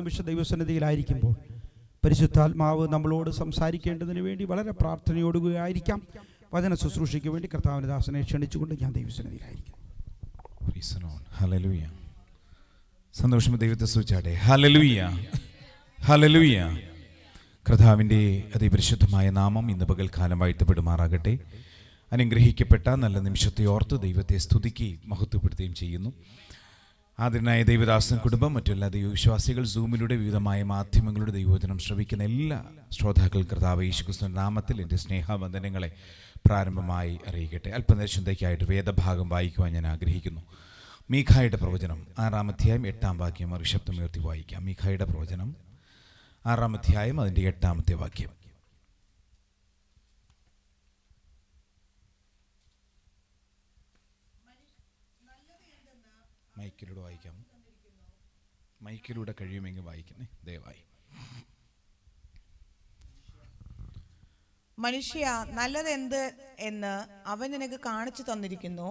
അല്പനിമിഷം ദൈവസന്നിധിയിലായിരിക്കുമ്പോൾ പരിശുദ്ധാത്മാവ് നമ്മളോട് സംസാരിക്കേണ്ടതിന് വേണ്ടി വളരെ പ്രാർത്ഥനയോടുകയായിരിക്കാം. വചന ശുശ്രൂഷയ്ക്ക് വേണ്ടി കർത്താവിന്റെ ദാസനെ ക്ഷണിച്ചുകൊണ്ട് ഞാൻ ദൈവസന്നിധിയിലായിരിക്കും. ഹല്ലേലൂയ. സന്തോഷം ദൈവത്തെ സ്തുതിച്ചാട്ടെ. Hallelujah, hallelujah. കർത്താവിൻ്റെ അതിപരിശുദ്ധമായ നാമം ഇന്ന് പകൽക്കാലം വാഴ്ത്തപ്പെടുമാറാകട്ടെ. അനുഗ്രഹിക്കപ്പെട്ട നല്ല നിമിഷത്തെ ഓർത്ത് ദൈവത്തെ സ്തുതിക്കുകയും മഹത്വപ്പെടുത്തുകയും ചെയ്യുന്നു. ആദരനായ ദൈവദാസൻ കുടുംബം, മറ്റെല്ലാ ദൈവവിശ്വാസികൾ, സൂമിലൂടെ വിവിധമായ മാധ്യമങ്ങളുടെ ദൈവവചനം ശ്രവിക്കുന്ന എല്ലാ ശ്രോതാക്കൾ കർത്താവ് യേശുക്രിസ്തുവിന്റെ നാമത്തിൽ എൻ്റെ സ്നേഹവന്ദനങ്ങളെ പ്രാരംഭമായി അറിയിക്കട്ടെ. അല്പനിമിഷത്തേക്കായിട്ട് വേദഭാഗം വായിക്കുവാൻ ഞാൻ ആഗ്രഹിക്കുന്നു. മീഖായുടെ പ്രവചനം 6-ാം അധ്യായം 8-ാം വാക്യം ശബ്ദമുയർത്തി വായിക്കാം. മീഖായുടെ പ്രവചനം 6-ാം അധ്യായം അതിൻ്റെ 8-ാമത്തെ വാക്യം. മൈക്കിലൂടെ വായിക്കാം. മൈക്കിലൂടെ കഴിയുമെങ്കിൽ വായിക്കുന്നേ ദയവായി. മനുഷ്യ, നല്ലതെന്ത് എന്ന് അവൻ നിനക്ക് കാണിച്ചു തന്നിരിക്കുന്നു.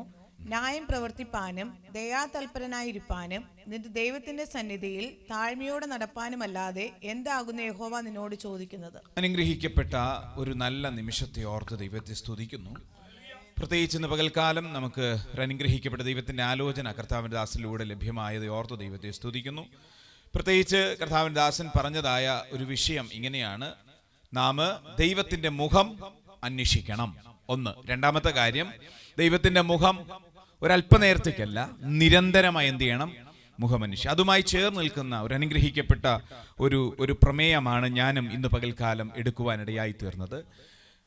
ന്യായം പ്രവർത്തിപ്പാനും ദയാതൽപരനായിരിക്കാനും നിന്റെ ദൈവത്തിന്റെ സന്നിധിയിൽ താഴ്മയോടെ നടപ്പാനുമല്ലാതെ എന്താകുന്നു യഹോവ നിന്നോട് ചോദിക്കുന്നത്? അനുഗ്രഹിക്കപ്പെട്ട ഒരു നല്ല നിമിഷത്തെ ഓർത്ത് ദൈവത്തെ സ്തുതിക്കുന്നു. പ്രത്യേകിച്ച് ഇന്ന് പകൽക്കാലം നമുക്ക് ഒരു അനുഗ്രഹിക്കപ്പെട്ട ദൈവത്തിൻ്റെ ആലോചന കർത്താവിൻ്റെ ദാസനിലൂടെ ലഭ്യമായത് ഓർത്ത് ദൈവത്തെ സ്തുതിക്കുന്നു. പ്രത്യേകിച്ച് കർത്താവിൻ്റെ ദാസൻ പറഞ്ഞതായ ഒരു വിഷയം ഇങ്ങനെയാണ്: നാം ദൈവത്തിൻ്റെ മുഖം അന്വേഷിക്കണം. ഒന്ന്. രണ്ടാമത്തെ കാര്യം, ദൈവത്തിൻ്റെ മുഖം ഒരല്പനേരത്തേക്കല്ല, നിരന്തരമായി എന്ത് ചെയ്യണം? മുഖമന്വേഷിക്കുക. അതുമായി ചേർന്ന് നിൽക്കുന്ന ഒരു അനുഗ്രഹിക്കപ്പെട്ട ഒരു പ്രമേയമാണ് ഞാനും ഇന്ന് പകൽക്കാലം എടുക്കുവാനിടയായി തീർന്നത്.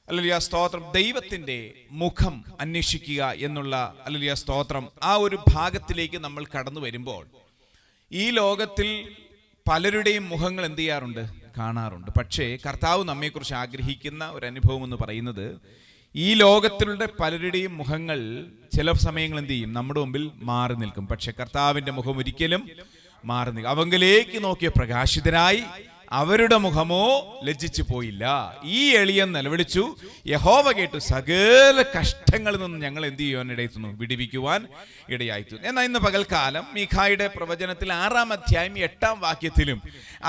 ഹല്ലേലൂയ, സ്തോത്രം. ദൈവത്തിൻ്റെ മുഖം അന്വേഷിക്കുക എന്നുള്ള ഹല്ലേലൂയ സ്തോത്രം ആ ഒരു ഭാഗത്തിലേക്ക് നമ്മൾ കടന്നു വരുമ്പോൾ ഈ ലോകത്തിൽ പലരുടെയും മുഖങ്ങൾ എന്ത് ചെയ്യാറുണ്ട്? കാണാറുണ്ട്. പക്ഷേ കർത്താവ് നമ്മെക്കുറിച്ച് ആഗ്രഹിക്കുന്ന ഒരു അനുഭവം എന്ന് പറയുന്നത്, ഈ ലോകത്തിലുള്ള പലരുടെയും മുഖങ്ങൾ ചില സമയങ്ങൾ എന്ത് ചെയ്യും? നമ്മുടെ മുമ്പിൽ മാറി നിൽക്കും. പക്ഷെ കർത്താവിൻ്റെ മുഖം ഒരിക്കലും മാറി നിൽക്കും. അവങ്കിലേക്ക് നോക്കിയ പ്രകാശിതരായി അവരുടെ മുഖമോ ലജ്ജിച്ചു പോയില്ല. ഈ എളിയൻ നിലവിളിച്ചു, യഹോവ കേട്ടു, സകല കഷ്ടങ്ങളിൽ നിന്നും ഞങ്ങൾ എന്ത് ചെയ്യുവാൻ ഇടയായിത്തുന്നു? വിടുവിക്കുവാൻ ഇടയായിത്തുന്നു. എന്നാൽ ഇന്ന് പകൽക്കാലം മീഖായുടെ പ്രവചനത്തിൽ 6-ാം അധ്യായം 8-ാം വാക്യത്തിലും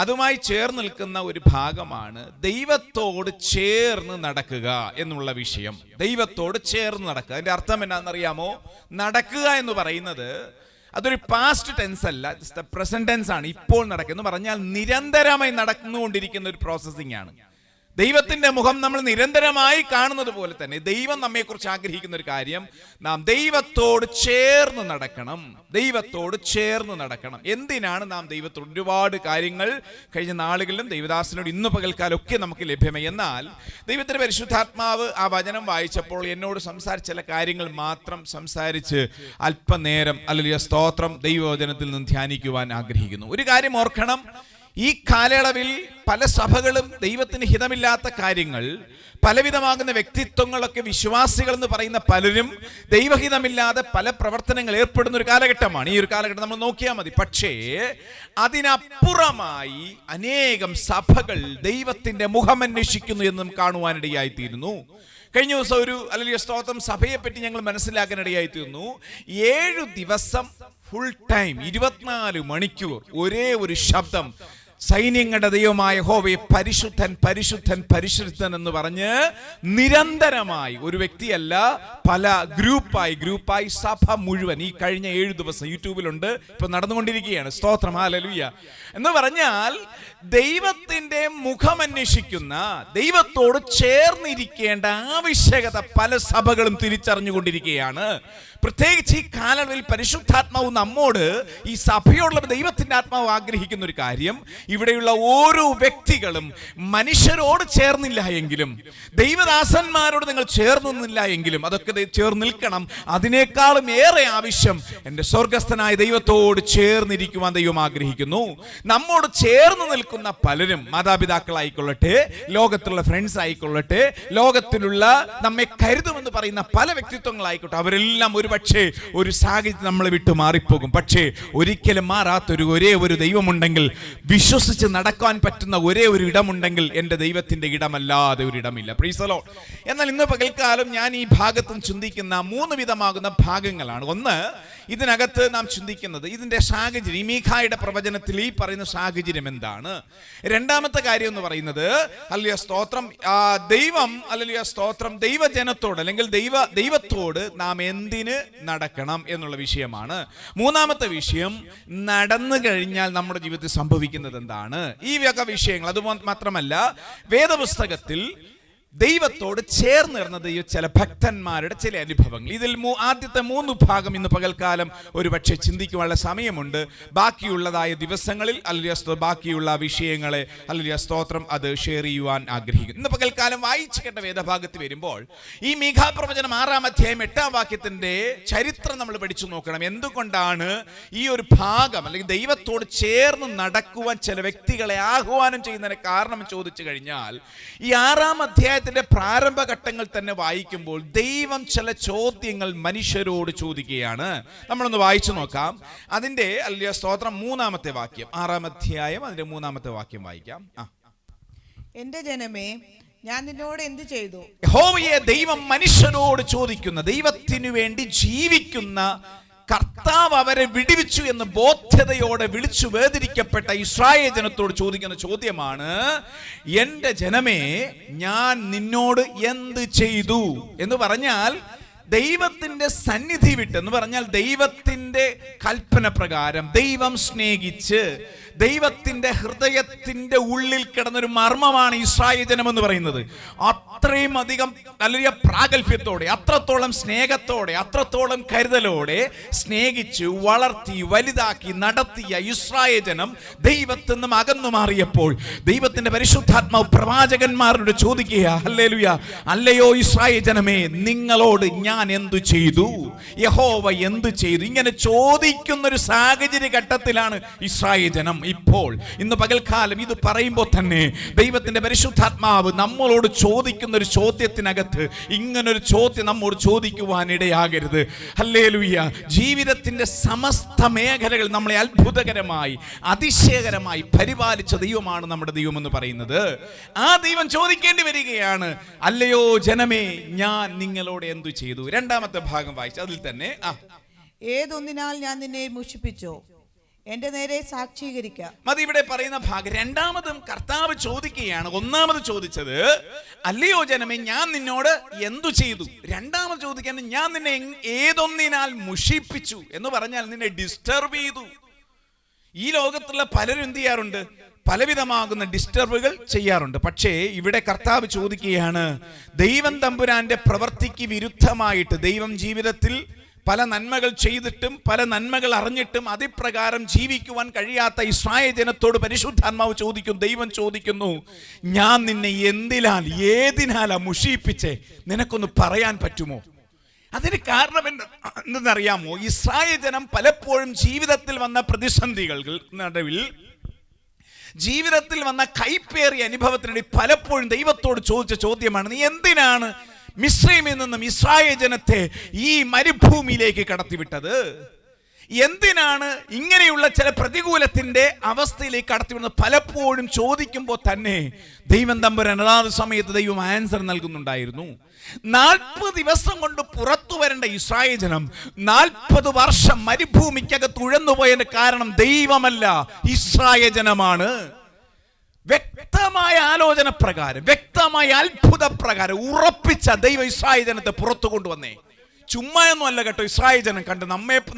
അതുമായി ചേർന്ന് നിൽക്കുന്ന ഒരു ഭാഗമാണ് ദൈവത്തോട് ചേർന്ന് നടക്കുക എന്നുള്ള വിഷയം. ദൈവത്തോട് ചേർന്ന് നടക്കുക, അതിന്റെ അർത്ഥം എന്നാണെന്നറിയാമോ? നടക്കുക എന്ന് പറയുന്നത് അതൊരു പാസ്റ്റ് ടെൻസ് അല്ല, ജസ്റ്റ് പ്രസന്റ് ടെൻസ് ആണ്. ഇപ്പോൾ നടക്കുന്നു പറഞ്ഞാൽ നിരന്തരമായി നടന്നുകൊണ്ടിരിക്കുന്ന ഒരു പ്രോസസ്സിംഗ് ആണ്. ദൈവത്തിന്റെ മുഖം നമ്മൾ നിരന്തരമായി കാണുന്നത് പോലെ തന്നെ ദൈവം നമ്മെക്കുറിച്ച് ആഗ്രഹിക്കുന്ന ഒരു കാര്യം, നാം ദൈവത്തോട് ചേർന്ന് നടക്കണം. ദൈവത്തോട് ചേർന്ന് നടക്കണം. എന്തിനാണ് നാം ദൈവത്തോട്? ഒരുപാട് കാര്യങ്ങൾ കഴിഞ്ഞ നാളുകളിലും ദൈവദാസനോട് ഇന്ന് പകൽക്കാലം ഒക്കെ നമുക്ക് ലഭ്യമായി. എന്നാൽ ദൈവത്തിന്റെ പരിശുദ്ധാത്മാവ് ആ വചനം വായിച്ചപ്പോൾ എന്നോട് സംസാരിച്ച ചില കാര്യങ്ങൾ മാത്രം സംസാരിച്ച് അല്പനേരം ഹല്ലേലൂയ സ്തോത്രം ദൈവവചനത്തിൽ നിന്ന് ധ്യാനിക്കുവാൻ ആഗ്രഹിക്കുന്നു. ഒരു കാര്യം ഓർക്കണം, ഈ കാലയളവിൽ പല സഭകളും ദൈവത്തിന് ഹിതമില്ലാത്ത കാര്യങ്ങൾ, പലവിധമാകുന്ന വ്യക്തിത്വങ്ങളൊക്കെ, വിശ്വാസികൾ എന്ന് പറയുന്ന പലരും ദൈവഹിതമില്ലാതെ പല പ്രവർത്തനങ്ങൾ ഏർപ്പെടുന്ന ഒരു കാലഘട്ടമാണ്. ഈ ഒരു കാലഘട്ടം നമ്മൾ നോക്കിയാൽ മതി. പക്ഷേ അതിനപ്പുറമായി അനേകം സഭകൾ ദൈവത്തിന്റെ മുഖമന്വേഷിക്കുന്നു എന്നും കാണുവാനിടയായിത്തീരുന്നു. കഴിഞ്ഞ ദിവസം ഒരു ഹല്ലേലൂയ സ്തോത്രം സഭയെപ്പറ്റി ഞങ്ങൾ മനസ്സിലാക്കാനിടയായി തീർന്നു. 7 ദിവസം ഫുൾ ടൈം 24 മണിക്കൂർ ഒരേ ഒരു ശബ്ദം, സൈന്യങ്ങളുടെ ദൈവമായ യഹോവയെ പരിശുദ്ധൻ പരിശുദ്ധൻ പരിശുദ്ധൻ എന്ന് പറഞ്ഞ് നിരന്തരമായി, ഒരു വ്യക്തിയല്ല, പല ഗ്രൂപ്പായി സഭ മുഴുവൻ ഈ കഴിഞ്ഞ 7 ദിവസം യൂട്യൂബിലുണ്ട്, ഇപ്പൊ നടന്നുകൊണ്ടിരിക്കുകയാണ്. സ്തോത്രം, ഹല്ലേലൂയ. എന്ന് പറഞ്ഞാൽ ദൈവത്തിന്റെ മുഖം അന്വേഷിക്കുന്ന, ദൈവത്തോട് ചേർന്നിരിക്കേണ്ട ആവശ്യകത പല സഭകളും തിരിച്ചറിഞ്ഞുകൊണ്ടിരിക്കുകയാണ്. പ്രത്യേകിച്ച് ഈ കാലയളവിൽ പരിശുദ്ധാത്മാവ് നമ്മോട്, ഈ സഭയോടുള്ള ദൈവത്തിന്റെ ആത്മാവ് ആഗ്രഹിക്കുന്ന ഒരു കാര്യം, ഇവിടെയുള്ള ഓരോ വ്യക്തികളും മനുഷ്യരോട് ചേർന്നില്ല എങ്കിലും, ദൈവദാസന്മാരോട് നിങ്ങൾ ചേർന്നില്ല എങ്കിലും, അതൊക്കെ ചേർന്ന് നിൽക്കണം. അതിനേക്കാളും ഏറെ ആവശ്യം എൻ്റെ സ്വർഗസ്ഥനായ ദൈവത്തോട് ചേർന്നിരിക്കുവാൻ ദൈവം ആഗ്രഹിക്കുന്നു. നമ്മോട് ചേർന്ന് നിൽക്കുന്ന പലരും, മാതാപിതാക്കളായിക്കൊള്ളട്ടെ, ലോകത്തുള്ള ഫ്രണ്ട്സ് ആയിക്കൊള്ളട്ടെ, ലോകത്തിലുള്ള നമ്മെ കരുതുമെന്ന് പറയുന്ന പല വ്യക്തിത്വങ്ങളായിക്കോട്ടെ, അവരെല്ലാം ഒരുപക്ഷെ ഒരു സാഹചര്യം നമ്മളെ വിട്ടു മാറിപ്പോകും. പക്ഷേ ഒരിക്കലും മാറാത്തൊരു ഒരേ ഒരു ദൈവമുണ്ടെങ്കിൽ, വിശ്വസിച്ച് നടക്കാൻ പറ്റുന്ന ഒരേ ഒരു ഇടമുണ്ടെങ്കിൽ എൻ്റെ ദൈവത്തിൻ്റെ ഇടമല്ലാതെ ഒരിടമില്ല. Praise the lord. എന്നാൽ ഇന്ന് പകൽക്കാലം ഞാൻ ഈ ഭാഗത്തും ചിന്തിക്കുന്ന 3 വിധമാകുന്ന ഭാഗങ്ങളാണ്. ഒന്ന്, ഇതിനകത്ത് നാം ചിന്തിക്കുന്നത് ഇതിൻ്റെ സാഹചര്യം, ഈ മീഖായുടെ പ്രവചനത്തിൽ ഈ പറയുന്ന സാഹചര്യം എന്താണ്. രണ്ടാമത്തെ കാര്യം എന്ന് പറയുന്നത് ഹല്ലേലൂയ സ്തോത്രം, ദൈവം ഹല്ലേലൂയ സ്തോത്രം ദൈവജനത്തോട് അല്ലെങ്കിൽ ദൈവത്തോട് നാം എന്തിന് നടക്കണം എന്നുള്ള വിഷയമാണ്. മൂന്നാമത്തെ വിഷയം, നടന്നു കഴിഞ്ഞാൽ നമ്മുടെ ജീവിതത്തിൽ സംഭവിക്കുന്നത് എന്താണ്. ഈ വക വിഷയങ്ങൾ. അത് മാത്രമല്ല, വേദപുസ്തകത്തിൽ ദൈവത്തോട് ചേർന്നിരുന്ന ചില ഭക്തന്മാരുടെ ചില അനുഭവങ്ങൾ. ഇതിൽ ആദ്യത്തെ 3 ഭാഗം ഇന്ന് പകൽക്കാലം ഒരു പക്ഷേ ചിന്തിക്കുവാനുള്ള സമയമുണ്ട്. ബാക്കിയുള്ളതായ ദിവസങ്ങളിൽ ഹല്ലേലൂയ ബാക്കിയുള്ള വിഷയങ്ങളെ ഹല്ലേലൂയ സ്തോത്രം അത് ഷെയർ ചെയ്യുവാൻ ആഗ്രഹിക്കുന്നു. ഇന്ന് പകൽക്കാലം വായിച്ചു കേട്ട വേദഭാഗത്ത് വരുമ്പോൾ ഈ മീഖാ പ്രവചനം 6-ാം അധ്യായം 8-ാം വാക്യത്തിന്റെ ചരിത്രം നമ്മൾ പഠിച്ചു നോക്കണം. എന്തുകൊണ്ടാണ് ഈ ഒരു ഭാഗം അല്ലെങ്കിൽ ദൈവത്തോട് ചേർന്ന് നടക്കുവാൻ ചില വ്യക്തികളെ ആഹ്വാനം ചെയ്യുന്നതിന് കാരണം ചോദിച്ചു കഴിഞ്ഞാൽ, ഈ 6-ാം അധ്യായത്തിന്റെ പ്രാരംഭഘട്ടങ്ങൾ തന്നെ വായിക്കുമ്പോൾ ദൈവം ചില ചോദ്യങ്ങൾ മനുഷ്യരോട് ചോദിക്കുകയാണ്. നമ്മളൊന്ന് വായിച്ചു നോക്കാം. അതിന്റെ ഹല്ലേലൂയ സ്തോത്രം 3-ാമത്തെ വാക്യം, 6-ാം അധ്യായം അതിന്റെ 3-ാമത്തെ വാക്യം വായിക്കാം. എന്റെ ജനമേ, ഞാൻ നിന്നോട് എന്ത് ചെയ്തു? യഹോവയെ ദൈവം മനുഷ്യരോട് ചോദിക്കുന്ന, ദൈവത്തിനു വേണ്ടി ജീവിക്കുന്ന കർത്താവ് അവരെ വിടുവിച്ചു എന്ന് ബോധ്യതയോടെ വിളിച്ചു വേദനിക്കപ്പെട്ട ഇസ്രായേൽ ജനത്തോട് ചോദിക്കുന്ന ചോദ്യമാണ്, എന്റെ ജനമേ, ഞാൻ നിന്നോട് എന്ത് ചെയ്തു എന്ന് പറഞ്ഞാൽ ദൈവത്തിന്റെ സന്നിധി വിട്ട്, എന്ന് പറഞ്ഞാൽ ദൈവത്തിന്റെ കൽപ്പന പ്രകാരം ദൈവം സ്നേഹിച്ച് ദൈവത്തിന്റെ ഹൃദയത്തിന്റെ ഉള്ളിൽ കിടന്നൊരു മർമ്മമാണ് ഇസ്രായേൽ ജനം എന്ന് പറയുന്നത്. അത്രയും അധികം വലിയ പ്രാഗൽഭ്യത്തോടെ, അത്രത്തോളം സ്നേഹത്തോടെ, അത്രത്തോളം കരുതലോടെ സ്നേഹിച്ച് വളർത്തി വലുതാക്കി നടത്തിയ ഇസ്രായേൽ ജനം ദൈവത്തിൽ നിന്നും അകന്നു മാറിയപ്പോൾ ദൈവത്തിന്റെ പരിശുദ്ധാത്മാവ് പ്രവാചകന്മാരോട് ചോദിക്കുക, ഹല്ലേലൂയ, അല്ലയോ ഇസ്രായേൽ ജനമേ, നിങ്ങളോട് ഞാൻ എന്തു ചെയ്തു? യഹോവ എന്തു ചെയ്തു? ഇങ്ങനെ ചോദിക്കുന്ന ഒരു സാഹചര്യ ഘട്ടത്തിലാണ് ഇസ്രായേൽ ജനം ഇപ്പോൾ. ഇന്ന് പകൽക്കാലം ഇത് പറയുമ്പോൾ തന്നെ ദൈവത്തിന്റെ പരിശുദ്ധാത്മാവ് നമ്മളോട് ചോദിക്കുന്ന ഒരു ചോദ്യത്തിനകത്ത് ഇങ്ങനൊരു ചോദ്യം നമ്മോട് ചോദിക്കുവാൻ ഇടയാകരുത്. ഹല്ലേലൂയ. ജീവിതത്തിന്റെ സമസ്ത മേഖലകൾ നമ്മളെ അത്ഭുതകരമായി അതിശയകരമായി പരിപാലിച്ച ദൈവമാണ് നമ്മുടെ ദൈവം എന്ന് പറയുന്നത്. ആ ദൈവം ചോദിക്കേണ്ടി വരികയാണ്, അല്ലയോ ജനമേ, ഞാൻ നിങ്ങളോട് എന്തു ചെയ്തു? 2-ാമത്തെ ഭാഗം വായിച്ചു. അതിൽ തന്നെ ഏതൊന്നിനാൽ ഞാൻ നിന്നെ മുഷിപ്പിച്ചോ? എന്റെ നേരെ സാക്ഷീകരിക്കാം. മതി. ഇവിടെ പറയുന്ന ഭാഗം രണ്ടാമതും കർത്താവ് ചോദിക്കുകയാണ്. ഒന്നാമത് ചോദിച്ചത്, അല്ലയോ ജനമേ, ഞാൻ നിന്നോട് എന്തു ചെയ്തു? രണ്ടാമത് ചോദിക്കാൻ, ഞാൻ നിന്നെ ഏതൊന്നിനാൽ മുഷിപ്പിച്ചു എന്ന് പറഞ്ഞാൽ നിന്നെ ഡിസ്റ്റർബ് ചെയ്തു. ഈ ലോകത്തുള്ള പലരും എന്ത് ചെയ്യാറുണ്ട്? പലവിധമാകുന്ന ഡിസ്റ്റർബുകൾ ചെയ്യാറുണ്ട്. പക്ഷേ ഇവിടെ കർത്താവ് ചോദിക്കുകയാണ്, ദൈവം തമ്പുരാന്റെ പ്രവൃത്തിക്ക് വിരുദ്ധമായിട്ട് ദൈവം ജീവിതത്തിൽ പല നന്മകൾ ചെയ്തിട്ടും പല നന്മകൾ അറിഞ്ഞിട്ടും അതിപ്രകാരം ജീവിക്കുവാൻ കഴിയാത്ത ഇസ്രായേൽ ജനത്തോട് പരിശുദ്ധാത്മാവ് ചോദിക്കുന്നു, ദൈവം ചോദിക്കുന്നു, ഞാൻ നിന്നെ ഏതിനാലാ മുഷിപ്പിച്ചേ? നിനക്കൊന്ന് പറയാൻ പറ്റുമോ? അതിന് കാരണം എന്തെന്നറിയാമോ? ഇസ്രായേൽ ജനം പലപ്പോഴും ജീവിതത്തിൽ വന്ന പ്രതിസന്ധികൾക്ക് നടുവിൽ, ജീവിതത്തിൽ വന്ന കൈപ്പേറിയ അനുഭവത്തിനിടയിൽ പലപ്പോഴും ദൈവത്തോട് ചോദിച്ച ചോദ്യമാണ്, നീ എന്തിനാണ് മിസ്രൈമിൽ നിന്നും ഇസ്രായേൽ ജനത്തെ ഈ മരുഭൂമിയിലേക്ക് കടത്തിവിട്ടത്? എന്തിനാണ് ഇങ്ങനെയുള്ള ചില പ്രതികൂലത്തിന്റെ അവസ്ഥയിലേക്ക് കടത്തിവിടുന്നത്? പലപ്പോഴും ചോദിക്കുമ്പോൾ തന്നെ ദൈവം തമ്പുരാൻ അതാത് സമയത്ത് ദൈവം ആൻസർ നൽകുന്നുണ്ടായിരുന്നു. 40 ദിവസം കൊണ്ട് പുറത്തു വരേണ്ട ഇസ്രായേൽ ജനം 40 വർഷം മരുഭൂമിക്കകത്ത് ഉഴന്നുപോയതിന്റെ കാരണം ദൈവമല്ല, ഇസ്രായേൽ ജനമാണ്. വ്യക്തമായ ആലോചന പ്രകാരം, വ്യക്തമായ അത്ഭുത പ്രകാരം ഉറപ്പിച്ച ദൈവം ഇസ്രായേൽ ജനത്തെ പുറത്തു കൊണ്ടുവന്നേ. ചുമ്മായൊന്നും അല്ല കേട്ടോ. ഇസ്രായേൽ ജനം കണ്ട്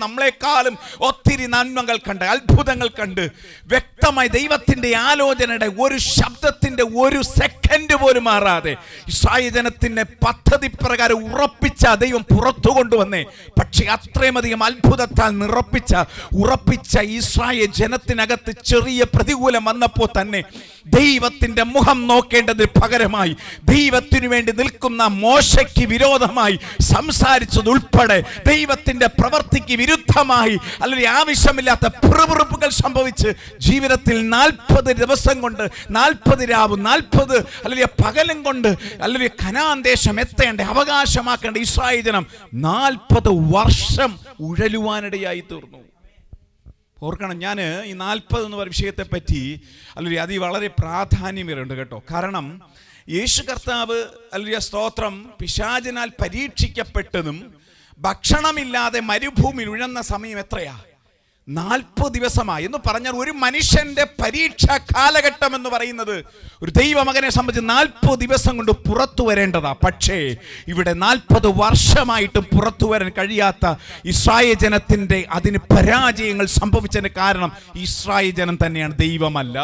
നമ്മളെക്കാളും ഒത്തിരി നന്മകൾ കണ്ട് അത്ഭുതങ്ങൾ കണ്ട് വ്യക്തമായി ദൈവത്തിന്റെ ആലോചനയുടെ ഒരു ശബ്ദത്തിന്റെ ഒരു സെക്കൻഡ് പോലും മാറാതെ ഇസ്രായേൽ ജനത്തിന്റെ പദ്ധതി പ്രകാരം ഉറപ്പിച്ച ദൈവം പുറത്തു കൊണ്ടുവന്നേ. പക്ഷെ അത്രയും അധികം അത്ഭുതത്താൽ ഉറപ്പിച്ച ഇസ്രായേൽ ജനത്തിനകത്ത് ചെറിയ പ്രതികൂലം വന്നപ്പോൾ തന്നെ ദൈവത്തിന്റെ മുഖം നോക്കേണ്ടതിന് പകരമായി ദൈവത്തിനു വേണ്ടി നിൽക്കുന്ന മോശയ്ക്ക് വിരോധമായി സംസാരിച്ചതുൾപ്പെടെ ദൈവത്തിന്റെ പ്രവൃത്തിക്ക് വിരുദ്ധമായി അല്ലെങ്കിൽ ആവശ്യമില്ലാത്ത പിറുപിറുപ്പുകൾ സംഭവിച്ച് ജീവിതത്തിൽ 40 ദിവസം കൊണ്ട് 40 രാവും 40 അല്ലെങ്കിൽ പകലും കൊണ്ട് അല്ലെങ്കിൽ കനാൻ ദേശം എത്തേണ്ട അവകാശമാക്കേണ്ട ഇസ്രായേൽ ജനം 40 വർഷം ഉഴലുവാനിടയായി തീർന്നു. ഓർക്കണം, ഞാൻ ഈ 40 എന്ന വിഷയത്തെ പറ്റി അല്ലെങ്കിൽ അത് വളരെ പ്രാധാന്യമേറുണ്ട് കേട്ടോ. കാരണം യേശു കർത്താവ് അല്ലെങ്കിൽ സ്തോത്രം പിശാചിനാൽ പരീക്ഷിക്കപ്പെട്ടതും ഭക്ഷണമില്ലാതെ മരുഭൂമിയിൽ ഉഴന്ന സമയം എത്രയാ? 40 ദിവസമായി എന്ന് പറഞ്ഞാൽ ഒരു മനുഷ്യന്റെ പരീക്ഷാ കാലഘട്ടം എന്ന് പറയുന്നത് ഒരു ദൈവമകനെ സംബന്ധിച്ച് 40 ദിവസം കൊണ്ട് പുറത്തു വരേണ്ടതാ. പക്ഷേ ഇവിടെ 40 വർഷമായിട്ട് പുറത്തു വരാൻ കഴിയാത്ത ഇസ്രായേൽ ജനത്തിന്റെ അതിന് പരാജയങ്ങൾ സംഭവിച്ചതിന് കാരണം ഇസ്രായേൽ ജനം തന്നെയാണ്, ദൈവമല്ല.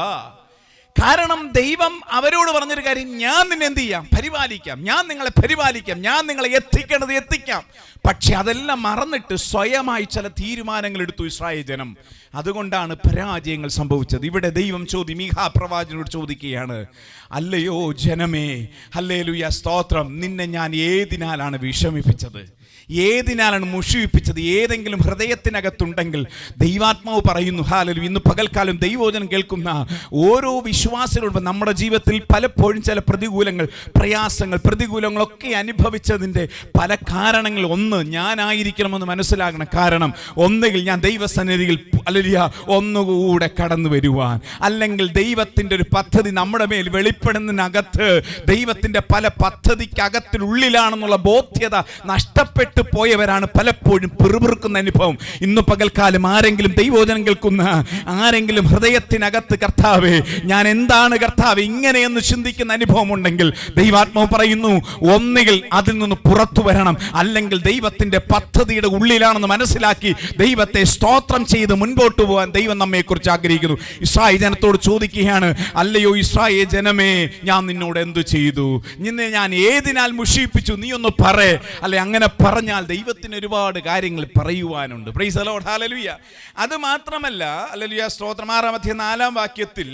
കാരണം ദൈവം അവരോട് പറഞ്ഞൊരു കാര്യം, ഞാൻ നിന്നെ എന്ത് ചെയ്യാം? പരിപാലിക്കാം, ഞാൻ നിങ്ങളെ പരിപാലിക്കാം, ഞാൻ നിങ്ങളെ എത്തിക്കേണ്ടത് എത്തിക്കാം. പക്ഷെ അതെല്ലാം മറന്നിട്ട് സ്വയമായി ചില തീരുമാനങ്ങൾ എടുത്തു ഇസ്രായേൽ ജനം. അതുകൊണ്ടാണ് പരാജയങ്ങൾ സംഭവിച്ചത്. ഇവിടെ ദൈവം മീഖാ പ്രവാചകനോട് ചോദിക്കുകയാണ്, അല്ലയോ ജനമേ, ഹല്ലേലൂയ സ്തോത്രം, നിന്നെ ഞാൻ ഏതിനാലാണ് വിഷമിപ്പിച്ചത്? ഏതിനാലാണ് മുഷിപ്പിച്ചത്? ഏതെങ്കിലും ഹൃദയത്തിനകത്തുണ്ടെങ്കിൽ ദൈവാത്മാവ് പറയുന്നു, ഹല്ലേലൂയ, ഇന്ന് പകൽക്കാലം ദൈവവചനം കേൾക്കുന്ന ഓരോ വിശ്വാസികളോടും നമ്മുടെ ജീവിതത്തിൽ പലപ്പോഴും ചില പ്രതികൂലങ്ങൾ, പ്രയാസങ്ങൾ, പ്രതികൂലങ്ങളൊക്കെ അനുഭവിച്ചതിൻ്റെ പല കാരണങ്ങൾ ഒന്ന് ഞാനായിരിക്കണമെന്ന് മനസ്സിലാക്കണം. കാരണം ഒന്നുകിൽ ഞാൻ ദൈവസന്നിധിയിൽ ഹല്ലേലൂയ ഒന്നുകൂടെ കടന്നു വരുവാൻ, അല്ലെങ്കിൽ ദൈവത്തിൻ്റെ ഒരു പദ്ധതി നമ്മുടെ മേൽ വെളിപ്പെടുന്നതിനകത്ത് ദൈവത്തിൻ്റെ പല പദ്ധതിക്കകത്തിനുള്ളിലാണെന്നുള്ള ബോധ്യത നഷ്ടപ്പെട്ടു പോയവരാണ് പലപ്പോഴും പിറുപിറുക്കുന്ന അനുഭവം. ഇന്ന് പകൽക്കാലം ആരെങ്കിലും ദൈവവചനം കേൾക്കുന്ന ആരെങ്കിലും ഹൃദയത്തിനകത്ത് കർത്താവേ ഞാൻ എന്താണ് കർത്താവ് ഇങ്ങനെയെന്ന് ചിന്തിക്കുന്ന അനുഭവം ഉണ്ടെങ്കിൽ ദൈവാത്മാവ് പറയുന്നു, ഒന്നുകിൽ അതിൽ നിന്ന് പുറത്തു വരണം, അല്ലെങ്കിൽ ദൈവത്തിന്റെ പദ്ധതിയുടെ ഉള്ളിലാണെന്ന് മനസ്സിലാക്കി ദൈവത്തെ സ്തോത്രം ചെയ്ത് മുൻപോട്ട് പോകാൻ ദൈവം നമ്മെക്കുറിച്ച് ആഗ്രഹിക്കുന്നു. ഇസ്രായേൽ ജനത്തോട് ചോദിക്കുകയാണ്, അല്ലയോ ഇസ്രായേൽ ജനമേ, ഞാൻ നിന്നോട് എന്തു ചെയ്തു? നിന്നെ ഞാൻ ഏതിനാൽ മുഷിപ്പിച്ചു? നീ ഒന്ന് പറ. അല്ലെ, അങ്ങനെ പറഞ്ഞാൽ ദൈവത്തിന് ഒരുപാട് കാര്യങ്ങൾ പറയുവാനുണ്ട്. Praise the lord, hallelujah. അത് മാത്രമല്ല, ഹല്ലേലൂയ സ്തോത്രം, 6-ാം അധ്യായം 4-ാം വാക്യത്തിൽ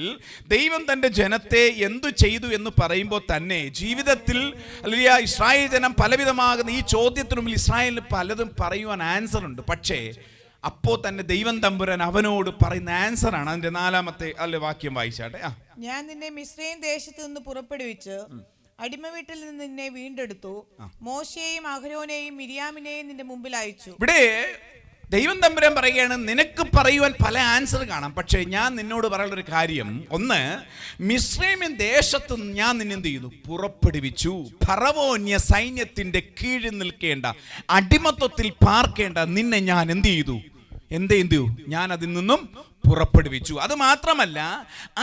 ദൈവം തന്റെ ജനത്തെ എന്തു ചെയ്തു എന്ന് പറയുമ്പോൾ തന്നെ ജീവിതത്തിൽ ഹല്ലേലൂയ ഇസ്രായേൽ ജനം പലവിധമാകുന്ന ഈ ചോദ്യത്തിന് മുമ്പിൽ ഇസ്രായേലിന് പലതും പറയുവാൻ ആൻസർ ഉണ്ട്. പക്ഷേ അപ്പോൾ തന്നെ ദൈവം തമ്പുരാൻ അവനോട് പറയുന്ന ആൻസറാണ്. അതിന്റെ 4-ാമത്തെ വാക്യം വായിച്ചാട്ടെ. ഞാൻ നിന്നെ മിസ്രയീം ദേശത്ത് നിന്ന് പുറപ്പെടുവിച്ച് അടിമ വീട്ടിൽ നിന്ന് നിന്നെ വീണ്ടെടുത്തു. മോശയെയും അഹരോനെയും മിരിയാമിനെയും നിന്റെ മുമ്പിൽ അയച്ചു. ഇവിടെ ദൈവം തമ്പുരാൻ പറയുകയാണ്, നിനക്ക് പറയുവാൻ പല ആൻസർ കാണാം, പക്ഷേ ഞാൻ നിന്നോട് പറയാനുള്ള ഒരു കാര്യം, ഒന്ന്, മിസ്രയീം ദേശത്ത് ഞാൻ നിന്നെ എന്ത് ചെയ്തു? പുറപ്പെടുവിച്ചു. ഫറവോന്യ സൈന്യത്തിന്റെ കീഴിൽ നിൽക്കേണ്ട, അടിമത്വത്തിൽ പാർക്കേണ്ട നിന്നെ ഞാൻ എന്ത് ചെയ്തു? ഞാൻ അതിൽ നിന്നും പുറപ്പെടുവിച്ചു. അത് മാത്രമല്ല,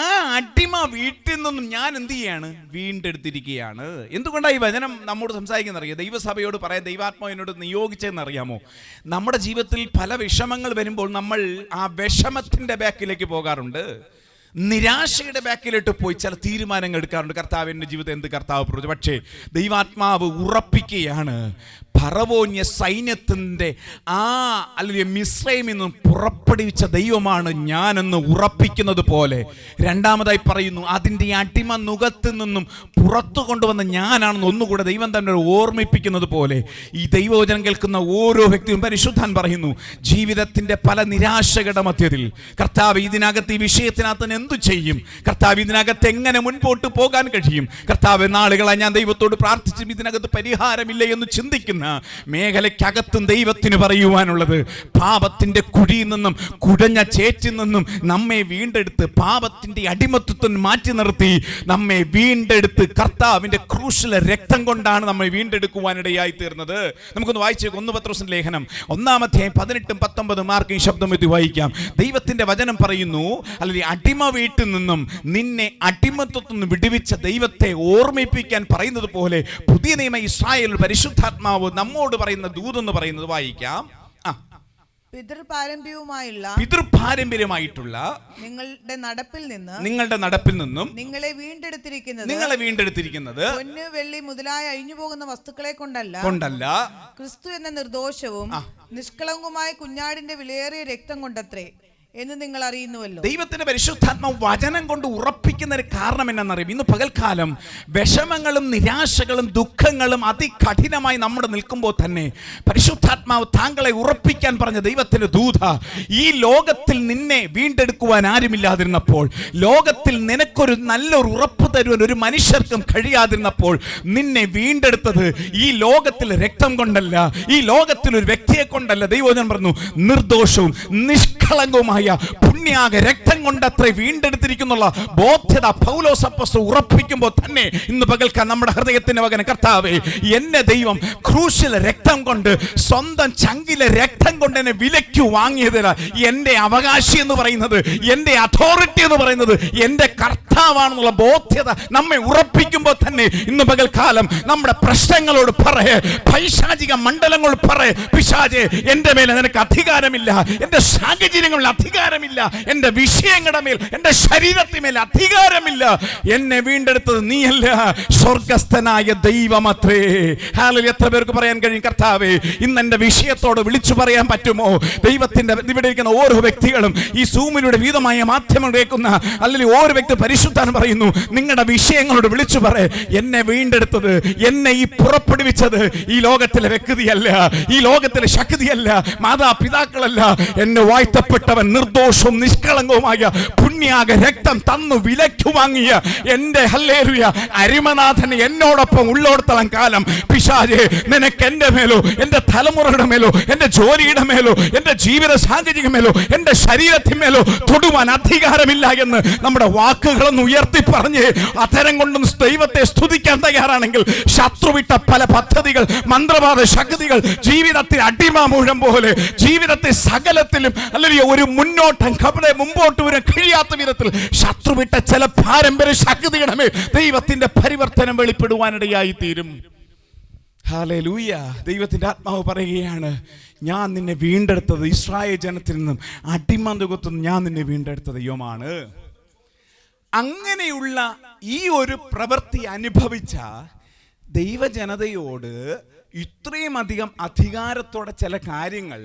ആ അടിമ വീട്ടിൽ നിന്നും ഞാൻ എന്ത് ചെയ്യാണ്? വീണ്ടെടുത്തിരിക്കുകയാണ്. എന്തുകൊണ്ടാണ് ഈ വചനം നമ്മോട് സംസാരിക്കുന്നറിയാം? ദൈവസഭയോട് പറയാൻ ദൈവാത്മാവിനോട് നിയോഗിച്ചതെന്നറിയാമോ? നമ്മുടെ ജീവിതത്തിൽ പല വിഷമങ്ങൾ വരുമ്പോൾ നമ്മൾ ആ വിഷമത്തിന്റെ ബാക്കിലേക്ക് പോകാറുണ്ട്, നിരാശയുടെ ബാക്കിലിട്ട് പോയി ചില തീരുമാനങ്ങൾ എടുക്കാറുണ്ട്. കർത്താവിൻ്റെ ജീവിതം എന്ത് കർത്താവ് പ്രവചിച്ചു? പക്ഷേ ദൈവാത്മാവ് ഉറപ്പിക്കുകയാണ്, ഫറവോന്യ സൈന്യത്തിൻ്റെ അല്ലെങ്കിൽ മിസ്രയീമിൽ നിന്നും പുറപ്പെടുവിച്ച ദൈവമാണ് ഞാനെന്ന് ഉറപ്പിക്കുന്നത് പോലെ, രണ്ടാമതായി പറയുന്നു, അതിൻ്റെ അടിമ നുകത്തിൽ നിന്നും പുറത്തു കൊണ്ടുവന്ന ഞാനാണെന്ന് ഒന്നുകൂടെ ദൈവം തന്നെ ഓർമ്മിപ്പിക്കുന്നത് പോലെ ഈ ദൈവവചനം കേൾക്കുന്ന ഓരോ വ്യക്തിയും പരിശുദ്ധാൻ പറയുന്നു, ജീവിതത്തിൻ്റെ പല നിരാശകളുടെ മധ്യത്തിൽ കർത്താവ് ഇതിനകത്ത് ഈ വിഷയത്തിനകത്ത് എന്തു ചെയ്യും? കർത്താവ് ഇതിനകത്ത് എങ്ങനെ മുൻപോട്ട് പോകാൻ കഴിയും? കർത്താവ്, നാളുകളായി ഞാൻ ദൈവത്തോട് പ്രാർത്ഥിച്ചും ഇതിനകത്ത് പരിഹാരമില്ല എന്ന് ചിന്തിക്കുന്ന മേഖലയ്ക്കകത്തും ദൈവത്തിന് പറയുവാനുള്ളത്, പാപത്തിന്റെ കുഴിയിൽ നിന്നും കുടഞ്ഞ ചേറ്റിൽ നിന്നും നമ്മെ വീണ്ടെടുത്ത് പാപത്തിന്റെ അടിമത്വത്തിൽ മാറ്റി നിർത്തി നമ്മെ വീണ്ടെടുത്ത് കർത്താവിന്റെ ക്രൂശിലെ രക്തം കൊണ്ടാണ് നമ്മെ വീണ്ടെടുക്കുവാനിടയായി തീർന്നത്. നമുക്കൊന്ന് വായിച്ചു 1 പത്രോസിന്റെ ലേഖനം 1-ാം അധ്യായം 18-19 മാർക്ക് ഈ ശബ്ദം എത്തി വായിക്കാം. ദൈവത്തിന്റെ വചനം പറയുന്നു, അല്ലെങ്കിൽ അടിമ വീട്ടിൽ നിന്നും നിന്നെ അടിമത്വത്തിൽ നിന്ന് വിടുവിച്ച ദൈവത്തെ ഓർമ്മിപ്പിക്കാൻ പറയുന്നത് പോലെ പുതിയ നിയമ ഇസ്രായേൽ പരിശുദ്ധാത്മാവ് നമ്മോട് പറയുന്ന ദൂതെന്ന് പറയുന്നത് വായിക്കാം. പിതൃപാരമ്പര്യമായിട്ടുള്ള നിങ്ങളുടെ നടപ്പിൽ നിന്നും നിങ്ങളെ വീണ്ടെടുത്തിരിക്കുന്നത് പൊന്ന്, വെള്ളി മുതലായ അഴിഞ്ഞു പോകുന്ന വസ്തുക്കളെ കൊണ്ടല്ല, ക്രിസ്തു എന്ന നിർദോഷവും നിഷ്കളങ്കവുമായ കുഞ്ഞാടിന്റെ വിലയേറിയ രക്തം കൊണ്ടത്രേ എന്ന് നിങ്ങൾ അറിയുന്നുവല്ലോ. ദൈവത്തിന്റെ പരിശുദ്ധാത്മാവ് വചനം കൊണ്ട് ഉറപ്പിക്കുന്ന ഒരു കാരണം എന്നറിയും. ഇന്ന് പകൽക്കാലം വിഷമങ്ങളും നിരാശകളും ദുഃഖങ്ങളും അതികഠിനമായി നമ്മുടെ നിൽക്കുമ്പോൾ തന്നെ പരിശുദ്ധാത്മാവ് താങ്കളെ ഉറപ്പിക്കാൻ പറഞ്ഞ ദൈവത്തിന്റെ ദൂത, ഈ ലോകത്തിൽ നിന്നെ വീണ്ടെടുക്കുവാൻ ആരുമില്ലാതിരുന്നപ്പോൾ, ലോകത്തിൽ നിനക്കൊരു നല്ലൊരു ഉറപ്പ് തരുവാൻ ഒരു മനുഷ്യർക്കും കഴിയാതിരുന്നപ്പോൾ നിന്നെ വീണ്ടെടുത്തത് ഈ ലോകത്തിൽ രക്തം കൊണ്ടല്ല, ഈ ലോകത്തിൽ ഒരു വ്യക്തിയെ കൊണ്ടല്ല. ദൈവം പറഞ്ഞു, നിർദോഷവും നിഷ്കളങ്കവുമായ പുണ്യാക രക്തം കൊണ്ടത്രേ വീണ്ടെടുത്തിരിക്കുന്നുള്ള ബോധ്യത പൗലോസ് അപ്പോസ്തലൻ ഉറപ്പിക്കുമ്പോൾ തന്നെ ഇന്ന് പകൽക്കാൻ നമ്മുടെ ഹൃദയത്തിന് പകരം കർത്താവേ, എന്നെ ദൈവം ക്രൂശിലെ രക്തം കൊണ്ട്, സ്വന്തം ചങ്കിലെ രക്തം കൊണ്ട് എന്നെ വിലയ്ക്ക് വാങ്ങിയതിന് എന്റെ അവകാശി എന്ന് പറയുന്നത്, എന്റെ അതോറിറ്റി എന്ന് പറയുന്നത് എന്റെ കർത്താവാണെന്നുള്ള ബോധ്യത നമ്മെ ഉറപ്പിക്കുമ്പോൾ തന്നെ ഇന്ന് പകൽക്കാലം നമ്മുടെ പ്രശ്നങ്ങളോട് പറയേ, പൈശാചിക മണ്ഡലങ്ങളോട് പറയേ, പിശാചേ എന്റെ മേലെ നിനക്ക് അധികാരമില്ല, എന്റെ സാഹചര്യങ്ങളിൽ അധികാരമില്ല, എന്റെ വിഷയങ്ങളുടെ മേൽ, എന്റെ ശരീരത്തിന്മേൽ അധികാരമില്ല. എന്നെ വീണ്ടെടുത്തത് നീയല്ല, സ്വർഗസ്ഥനായ ദൈവമത്രേ. ഹല്ലേലൂയ. എത്ര പേർക്ക് പറയാൻ കഴിയും, കർത്താവേ ഇന്ന് എന്റെ വിഷയത്തോട് വിളിച്ചു പറയാൻ പറ്റുമോ? ദൈവത്തിന്റെ ഇവിടെ ഇരിക്കുന്ന ഓരോ വ്യക്തികളും, ഈ സൂമിലൂടെ വിവിധമായ മാധ്യമങ്ങൾ കേൾക്കുന്ന അല്ലെങ്കിൽ ഓരോ വ്യക്തി പരിശുദ്ധാൻ പറയുന്നു, നിങ്ങളുടെ വിഷയങ്ങളോട് വിളിച്ചു പറയേ, എന്നെ വീണ്ടെടുത്തത്, എന്നെ ഈ പുറപ്പെടുവിച്ചത് ഈ ലോകത്തിലെ വ്യക്തിയല്ല, ഈ ലോകത്തിലെ ശക്തിയല്ല, മാതാപിതാക്കളല്ല, എന്നെ വാഴ്ത്തപ്പെട്ടവൻ നിർദോഷവും നിഷ്കളങ്കവുമായ പുണ്യാക രക്തം തന്നു വിലയ്ക്കു വാങ്ങിയ എന്റെ ഹല്ലേലൂയ അരിമനാഥന് എന്നോടൊപ്പം ഉള്ളോടത്തോളം കാലം പിശാചേ നിനക്ക് എന്റെ മേലോ, എന്റെ തലമുറയുടെ മേലോ, എന്റെ ജോലിയുടെ മേലോ, എന്റെ ജീവിത സാഹചര്യമേലോ, എന്റെ ശരീരത്തിന്മേലോ തൊടുവാൻ അധികാരമില്ല എന്ന് നമ്മുടെ വാക്കുകളൊന്ന് ഉയർത്തി പറഞ്ഞ് അധരം കൊണ്ടും ദൈവത്തെ സ്തുതിക്കാൻ തയ്യാറാണെങ്കിൽ ശത്രുവിട്ട പല പദ്ധതികൾ, മന്ത്രവാദ ശക്തികൾ ജീവിതത്തിൽ അടിമാമൂഴം പോലെ ജീവിതത്തെ സകലത്തിലും അല്ലെങ്കിൽ ഒരു മുന്നോട്ടം കപടെ മുമ്പോട്ട് വരാൻ കഴിയാത്ത വിധത്തിൽ ശത്രുവിട്ട ചില പാരമ്പര്യ ശക്തിയുടെ മേൽ ദൈവത്തിന്റെ പരിവർത്തനം വെളിപ്പെടുവാനിടയായി തീരും. ഹല്ലേലൂയ. ദൈവത്തിന്റെ ആത്മാവ് പറയുകയാണ്, ഞാൻ നിന്നെ വീണ്ടെടുത്തത് ഇസ്രായേൽ ജനത്തിൽ നിന്നും അടിമനുകത്തുനിന്ന് ഞാൻ നിന്നെ വീണ്ടെടുത്ത ദൈവമാണ്. അങ്ങനെയുള്ള ഈ ഒരു പ്രവൃത്തി അനുഭവിച്ച ദൈവജനതയോട് ഇത്രയും അധികം അധികാരത്തോടെ ചില കാര്യങ്ങൾ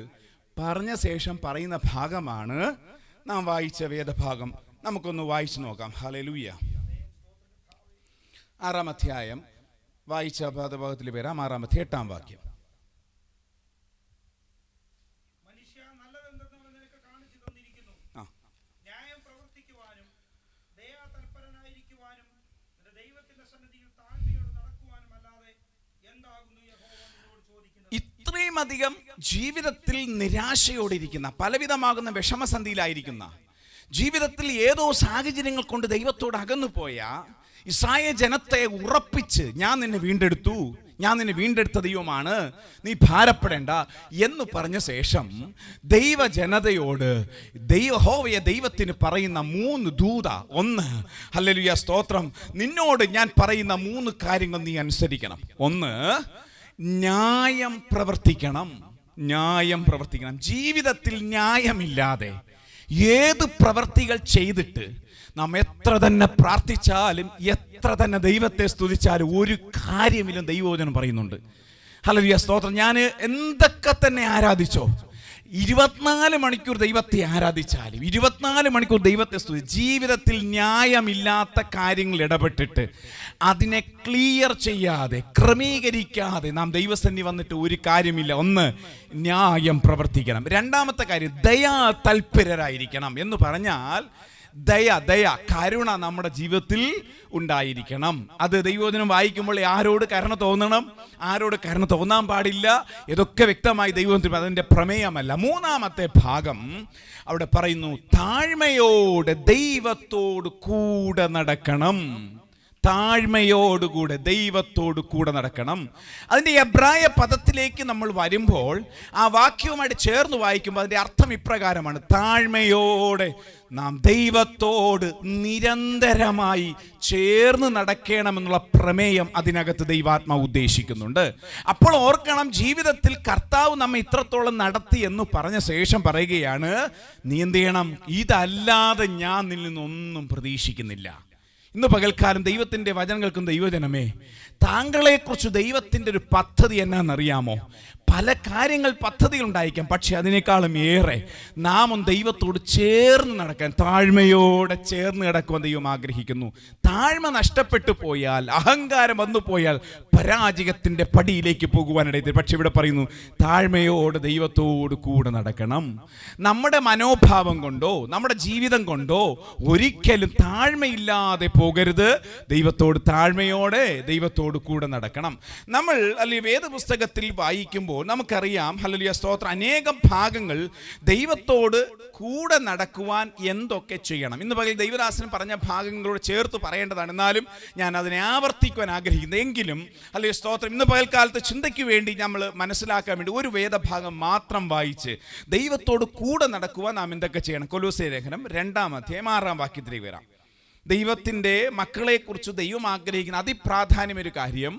പറഞ്ഞ ശേഷം പറയുന്ന ഭാഗമാണ് നാം വായിച്ച വേദഭാഗം. നമുക്കൊന്ന് വായിച്ചു നോക്കാം. ഹല്ലേലൂയ. 6-ാം അധ്യായം വായിച്ച വേദഭാഗത്തിൽ വരാം. 6-ാം വാക്യം. ഇത്രയും അധികം ജീവിതത്തിൽ നിരാശയോടിരിക്കുന്ന, പലവിധമാകുന്ന വിഷമസന്ധിയിലായിരിക്കുന്ന, ജീവിതത്തിൽ ഏതോ സാഹചര്യങ്ങൾ കൊണ്ട് ദൈവത്തോട് അകന്നു പോയ ഇസ്രായേൽ ജനത്തെ ഉറപ്പിച്ച്, ഞാൻ നിന്നെ വീണ്ടെടുത്തു, ഞാൻ നിന്നെ വീണ്ടെടുത്ത ദൈവമാണ്, നീ ഭാരപ്പെടേണ്ട എന്ന് പറഞ്ഞ ശേഷം ദൈവജനതയോട് ദൈവത്തിന് പറയുന്ന 3 ദൂത. ഒന്ന്, ഹല്ലേലൂയ സ്തോത്രം, നിന്നോട് ഞാൻ പറയുന്ന 3 കാര്യങ്ങൾ നീ അനുസരിക്കണം. ഒന്ന്, ന്യായം പ്രവർത്തിക്കണം. ന്യായം പ്രവർത്തിക്കണം. ജീവിതത്തിൽ ന്യായമില്ലാതെ ഏത് പ്രവർത്തികൾ ചെയ്തിട്ട് നാം എത്ര തന്നെ പ്രാർത്ഥിച്ചാലും എത്ര തന്നെ ദൈവത്തെ സ്തുതിച്ചാലും ഒരു കാര്യമില്ല. ദൈവവചനം പറയുന്നുണ്ട്. ഹല്ലേലൂയ സ്തോത്രം. ഞാൻ എന്തൊക്കെ തന്നെ ആരാധിച്ചോ, 24 മണിക്കൂർ ദൈവത്തെ ആരാധിച്ചാലും 24 മണിക്കൂർ ദൈവത്തെ സ്തുതി, ജീവിതത്തിൽ ന്യായമില്ലാത്ത കാര്യങ്ങൾ ഇടപെട്ടിട്ട് അതിനെ ക്ലിയർ ചെയ്യാതെ, ക്രമീകരിക്കാതെ നാം ദൈവസന്നിധി വന്നിട്ട് ഒരു കാര്യമില്ല. ഒന്ന്, ന്യായം പ്രവർത്തിക്കണം. രണ്ടാമത്തെ കാര്യം, ദയാ തൽപരരായിരിക്കണം. എന്ന് പറഞ്ഞാൽ ദയ, കരുണ നമ്മുടെ ജീവിതത്തിൽ ഉണ്ടായിരിക്കണം. അത് ദൈവവചനം വായിക്കുമ്പോൾ ആരോട് കരുണ തോന്നണം, ആരോട് കരുണ തോന്നാൻ പാടില്ല, ഇതൊക്കെ വ്യക്തമായി ദൈവത്തിന് അതിൻ്റെ പ്രമേയമല്ല. മൂന്നാമത്തെ ഭാഗം അവിടെ പറയുന്നു, താഴ്മയോടെ ദൈവത്തോട് കൂടെ നടക്കണം. താഴ്മയോടുകൂടെ ദൈവത്തോട് കൂടെ നടക്കണം. അതിൻ്റെ എബ്രായ പദത്തിലേക്ക് നമ്മൾ വരുമ്പോൾ ആ വാക്യവുമായിട്ട് ചേർന്ന് വായിക്കുമ്പോൾ അതിൻ്റെ അർത്ഥം ഇപ്രകാരമാണ്: താഴ്മയോടെ നാം ദൈവത്തോട് നിരന്തരമായി ചേർന്ന് നടക്കണമെന്നുള്ള പ്രമേയം അതിനകത്ത് ദൈവാത്മാവ് ഉദ്ദേശിക്കുന്നുണ്ട്. അപ്പോൾ ഓർക്കണം, ജീവിതത്തിൽ കർത്താവ് നമ്മെ ഇത്രത്തോളം നടത്തി എന്ന് പറഞ്ഞ ശേഷം പറയുകയാണ്, നീ എന്ത് ചെയ്യണം? ഇതല്ലാതെ ഞാൻ നിന്നിൽ നിന്നൊന്നും പ്രതീക്ഷിക്കുന്നില്ല. ഇന്ന് പകൽക്കാലം ദൈവത്തിൻ്റെ വചനം കേൾക്കുന്ന ദൈവജനമേ, താങ്കളെക്കുറിച്ച് ദൈവത്തിൻ്റെ ഒരു പദ്ധതി എന്നാണെന്നറിയാമോ? പല കാര്യങ്ങൾ പദ്ധതികൾ ഉണ്ടായിരിക്കാം, പക്ഷെ അതിനേക്കാളും ഏറെ നാം ദൈവത്തോട് ചേർന്ന് നടക്കാൻ, താഴ്മയോടെ ചേർന്ന് കിടക്കുവാൻ ദൈവം ആഗ്രഹിക്കുന്നു. താഴ്മ നഷ്ടപ്പെട്ടു പോയാൽ, അഹങ്കാരം വന്നു പോയാൽ പരാജയത്തിൻ്റെ പടിയിലേക്ക് പോകുവാനിടയിൽ. പക്ഷെ ഇവിടെ പറയുന്നു, താഴ്മയോടെ ദൈവത്തോട് കൂടെ നടക്കണം. നമ്മുടെ മനോഭാവം കൊണ്ടോ നമ്മുടെ ജീവിതം കൊണ്ടോ ഒരിക്കലും താഴ്മയില്ലാതെ പോകരുത്. ദൈവത്തോട് താഴ്മയോടെ ദൈവത്തോട് കൂടെ നടക്കണം. നമ്മൾ അല്ലെങ്കിൽ വേദപുസ്തകത്തിൽ വായിക്കുമ്പോൾ നോക്കുമ്പോൾ നമുക്കറിയാം, ഹല്ലേലൂയ സ്തോത്രം, അനേകം ഭാഗങ്ങൾ ദൈവത്തോട് കൂടെ നടക്കുവാൻ എന്തൊക്കെ ചെയ്യണം. ഇന്ന് പകൽ ദൈവദാസൻ പറഞ്ഞ ഭാഗങ്ങളോട് ചേർത്ത് പറയേണ്ടതാണ്, എന്നാലും ഞാൻ അതിനെ ആവർത്തിക്കുവാൻ ആഗ്രഹിക്കുന്നത്. എങ്കിലും ഹല്ലേലൂയ സ്തോത്രം, ഇന്ന് പകൽക്കാലത്ത് ചിന്തയ്ക്ക് വേണ്ടി നമ്മൾ മനസ്സിലാക്കാൻ വേണ്ടി ഒരു വേദഭാഗം മാത്രം വായിച്ച് ദൈവത്തോട് കൂടെ നടക്കുവാൻ നാം എന്തൊക്കെ ചെയ്യണം. കൊലോസ്യ ലേഖനം 2-ാം അധ്യായം 6-ാം വാക്യത്തിലേക്ക് വരാം. ദൈവത്തിൻ്റെ മക്കളെക്കുറിച്ച് ദൈവം ആഗ്രഹിക്കുന്ന അതിപ്രാധാന്യമൊരു കാര്യം,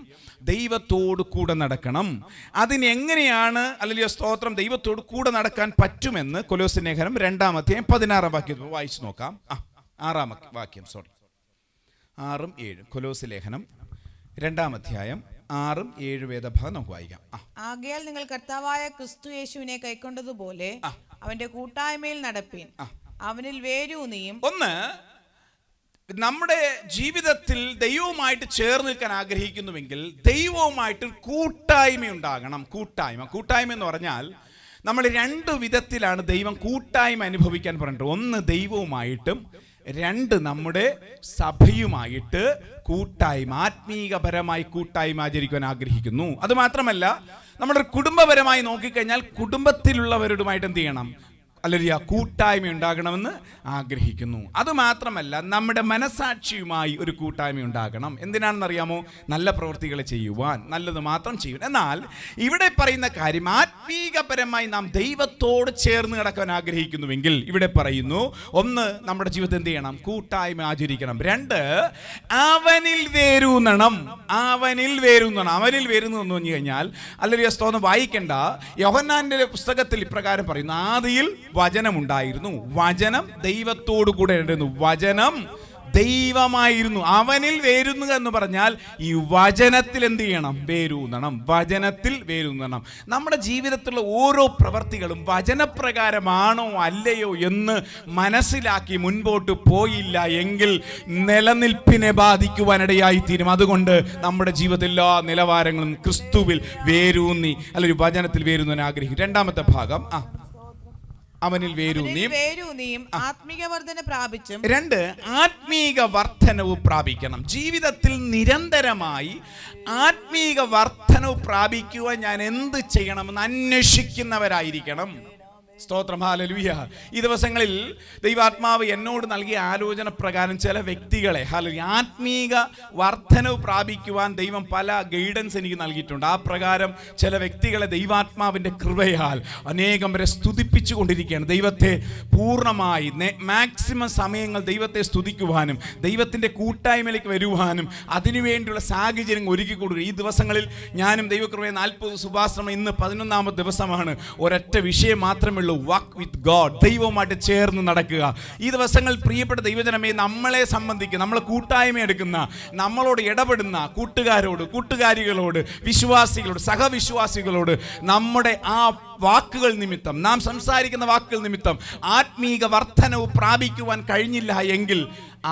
ദൈവത്തോട് കൂടെ നടക്കണം. അതിനെങ്ങനെയാണ് ഹല്ലേലൂയ സ്തോത്രം ദൈവത്തോട് കൂടെ നടക്കാൻ പറ്റുമെന്ന് കൊലോസ്യ ലേഖനം 2-ാം അധ്യായം 16-ാം വാക്യം വായിച്ചു നോക്കാം. 6-ാം വാക്യം 6ഉം 7. കൊലോസ്യ ലേഖനം 2-ാം അധ്യായം 6ഉം 7 വേദഭാഗം നമുക്ക് വായിക്കാം. ആകയാൽ നിങ്ങൾ കർത്താവായ ക്രിസ്തു യേശുവിനെ കൈക്കൊണ്ടതുപോലെ അവന്റെ കൂട്ടായ്മയിൽ നടപ്പീൻ, അവനിൽ വേരൂന്നിയും. ഒന്ന്, നമ്മുടെ ജീവിതത്തിൽ ദൈവവുമായിട്ട് ചേർന്ന് നിൽക്കാൻ ആഗ്രഹിക്കുന്നുവെങ്കിൽ ദൈവവുമായിട്ട് കൂട്ടായ്മ ഉണ്ടാകണം. കൂട്ടായ്മ എന്ന് പറഞ്ഞാൽ നമ്മൾ 2 വിധത്തിലാണ് ദൈവം കൂട്ടായ്മ അനുഭവിക്കാൻ പറഞ്ഞിട്ട്. ഒന്ന് ദൈവവുമായിട്ടും, 2 നമ്മുടെ സഭയുമായിട്ട് കൂട്ടായ്മ, ആത്മീകപരമായി കൂട്ടായ്മ ആചരിക്കുവാൻ ആഗ്രഹിക്കുന്നു. അതുമാത്രമല്ല, നമ്മുടെ കുടുംബപരമായി നോക്കിക്കഴിഞ്ഞാൽ കുടുംബത്തിലുള്ളവരുമായിട്ട് എന്ത് ചെയ്യണം, ഹല്ലേലൂയ കൂട്ടായ്മ ഉണ്ടാകണമെന്ന് ആഗ്രഹിക്കുന്നു. അതുമാത്രമല്ല, നമ്മുടെ മനസാക്ഷിയുമായി ഒരു കൂട്ടായ്മ ഉണ്ടാകണം. എന്തിനാണെന്നറിയാമോ? നല്ല പ്രവൃത്തികൾ ചെയ്യുവാൻ, നല്ലത് മാത്രം ചെയ്യുവാൻ. എന്നാൽ ഇവിടെ പറയുന്ന കാര്യം, ആത്മീകപരമായി നാം ദൈവത്തോട് ചേർന്ന് കിടക്കാൻ ആഗ്രഹിക്കുന്നുവെങ്കിൽ ഇവിടെ പറയുന്നു, ഒന്ന്, നമ്മുടെ ജീവിതത്തിൽ എന്ത് ചെയ്യണം, കൂട്ടായ്മ ആചരിക്കണം. 2, അവനിൽ വേരൂന്നണം. അവനിൽ വേരുന്നു എന്ന് പറഞ്ഞു കഴിഞ്ഞാൽ ഹല്ലേലൂയ സ്തോത്രം വായിക്കേണ്ട. യോഹന്നാന്റെ പുസ്തകത്തിൽ ഇപ്രകാരം പറയുന്നു, ആദിയിൽ വചനമുണ്ടായിരുന്നു, വചനം ദൈവത്തോടു കൂടെ ഉണ്ടായിരുന്നു, വചനം ദൈവമായിരുന്നു. അവനിൽ വേരുന്നു എന്ന് പറഞ്ഞാൽ ഈ വചനത്തിൽ എന്ത് ചെയ്യണം, വേരൂന്നണം. വചനത്തിൽ വേരൂന്നണം. നമ്മുടെ ജീവിതത്തിലുള്ള ഓരോ പ്രവർത്തികളും വചനപ്രകാരമാണോ അല്ലയോ എന്ന് മനസ്സിലാക്കി മുൻപോട്ട് പോയില്ല എങ്കിൽ നിലനിൽപ്പിനെ ബാധിക്കുവാനിടയായിത്തീരും. അതുകൊണ്ട് നമ്മുടെ ജീവിതത്തിലെ എല്ലാ നിലവാരങ്ങളും ക്രിസ്തുവിൽ വേരൂന്നി, അല്ലെങ്കിൽ വചനത്തിൽ വേരൂന്നാൻ ആഗ്രഹിക്കും. 2-ാമത്തെ ഭാഗം, അവനിൽ വേരൂന്നിയും ആത്മീക വർധന പ്രാപിച്ചും. 2, ആത്മീക വർധനവ് പ്രാപിക്കണം. ജീവിതത്തിൽ നിരന്തരമായി ആത്മീക വർധനവ് പ്രാപിക്കുവാൻ ഞാൻ എന്ത് ചെയ്യണമെന്ന് അന്വേഷിക്കുന്നവരായിരിക്കണം. സ്തോത്രം, ഹല്ലേലൂയ. ഈ ദിവസങ്ങളിൽ ദൈവാത്മാവ് എന്നോട് നൽകിയ ആലോചന പ്രകാരം ചില വ്യക്തികളെ ഹല്ലേലൂയ ആത്മീക വർധനവ് പ്രാപിക്കുവാൻ ദൈവം പല ഗൈഡൻസ് എനിക്ക് നൽകിയിട്ടുണ്ട്. ആ പ്രകാരം ചില വ്യക്തികളെ ദൈവാത്മാവിൻ്റെ കൃപയാൽ അനേകം വരെ സ്തുതിപ്പിച്ചു കൊണ്ടിരിക്കുകയാണ്. ദൈവത്തെ പൂർണ്ണമായി മാക്സിമം സമയങ്ങൾ ദൈവത്തെ സ്തുതിക്കുവാനും ദൈവത്തിൻ്റെ കൂട്ടായ്മയിലേക്ക് വരുവാനും അതിനുവേണ്ടിയുള്ള സാഹചര്യം ഒരുക്കി കൊടുക്കുക. ഈ ദിവസങ്ങളിൽ ഞാനും ദൈവകൃപയെ 40 സുഭാശ്രമം, ഇന്ന് 11-ാമത്തെ ദിവസമാണ്. ഒരൊറ്റ വിഷയം മാത്രമേ ഉള്ളൂ, വാക്ക് വിത്ത് ഗോഡ്, ദൈവവുമായിട്ട് ചേർന്ന് നടക്കുക. ഈ ദിവസങ്ങൾ പ്രിയപ്പെട്ട ദൈവജനമേ, നമ്മളെ സംബന്ധിക്കുന്ന, നമ്മൾ കൂട്ടായ്മ എടുക്കുന്ന, നമ്മളോട് ഇടപെടുന്ന കൂട്ടുകാരോട്, കൂട്ടുകാരികളോട്, വിശ്വാസികളോട്, സഹവിശ്വാസികളോട് നമ്മുടെ ആ വാക്കുകൾ നിമിത്തം, നാം സംസാരിക്കുന്ന വാക്കുകൾ നിമിത്തം ആത്മീക വർധനവ് പ്രാപിക്കുവാൻ കഴിഞ്ഞില്ല എങ്കിൽ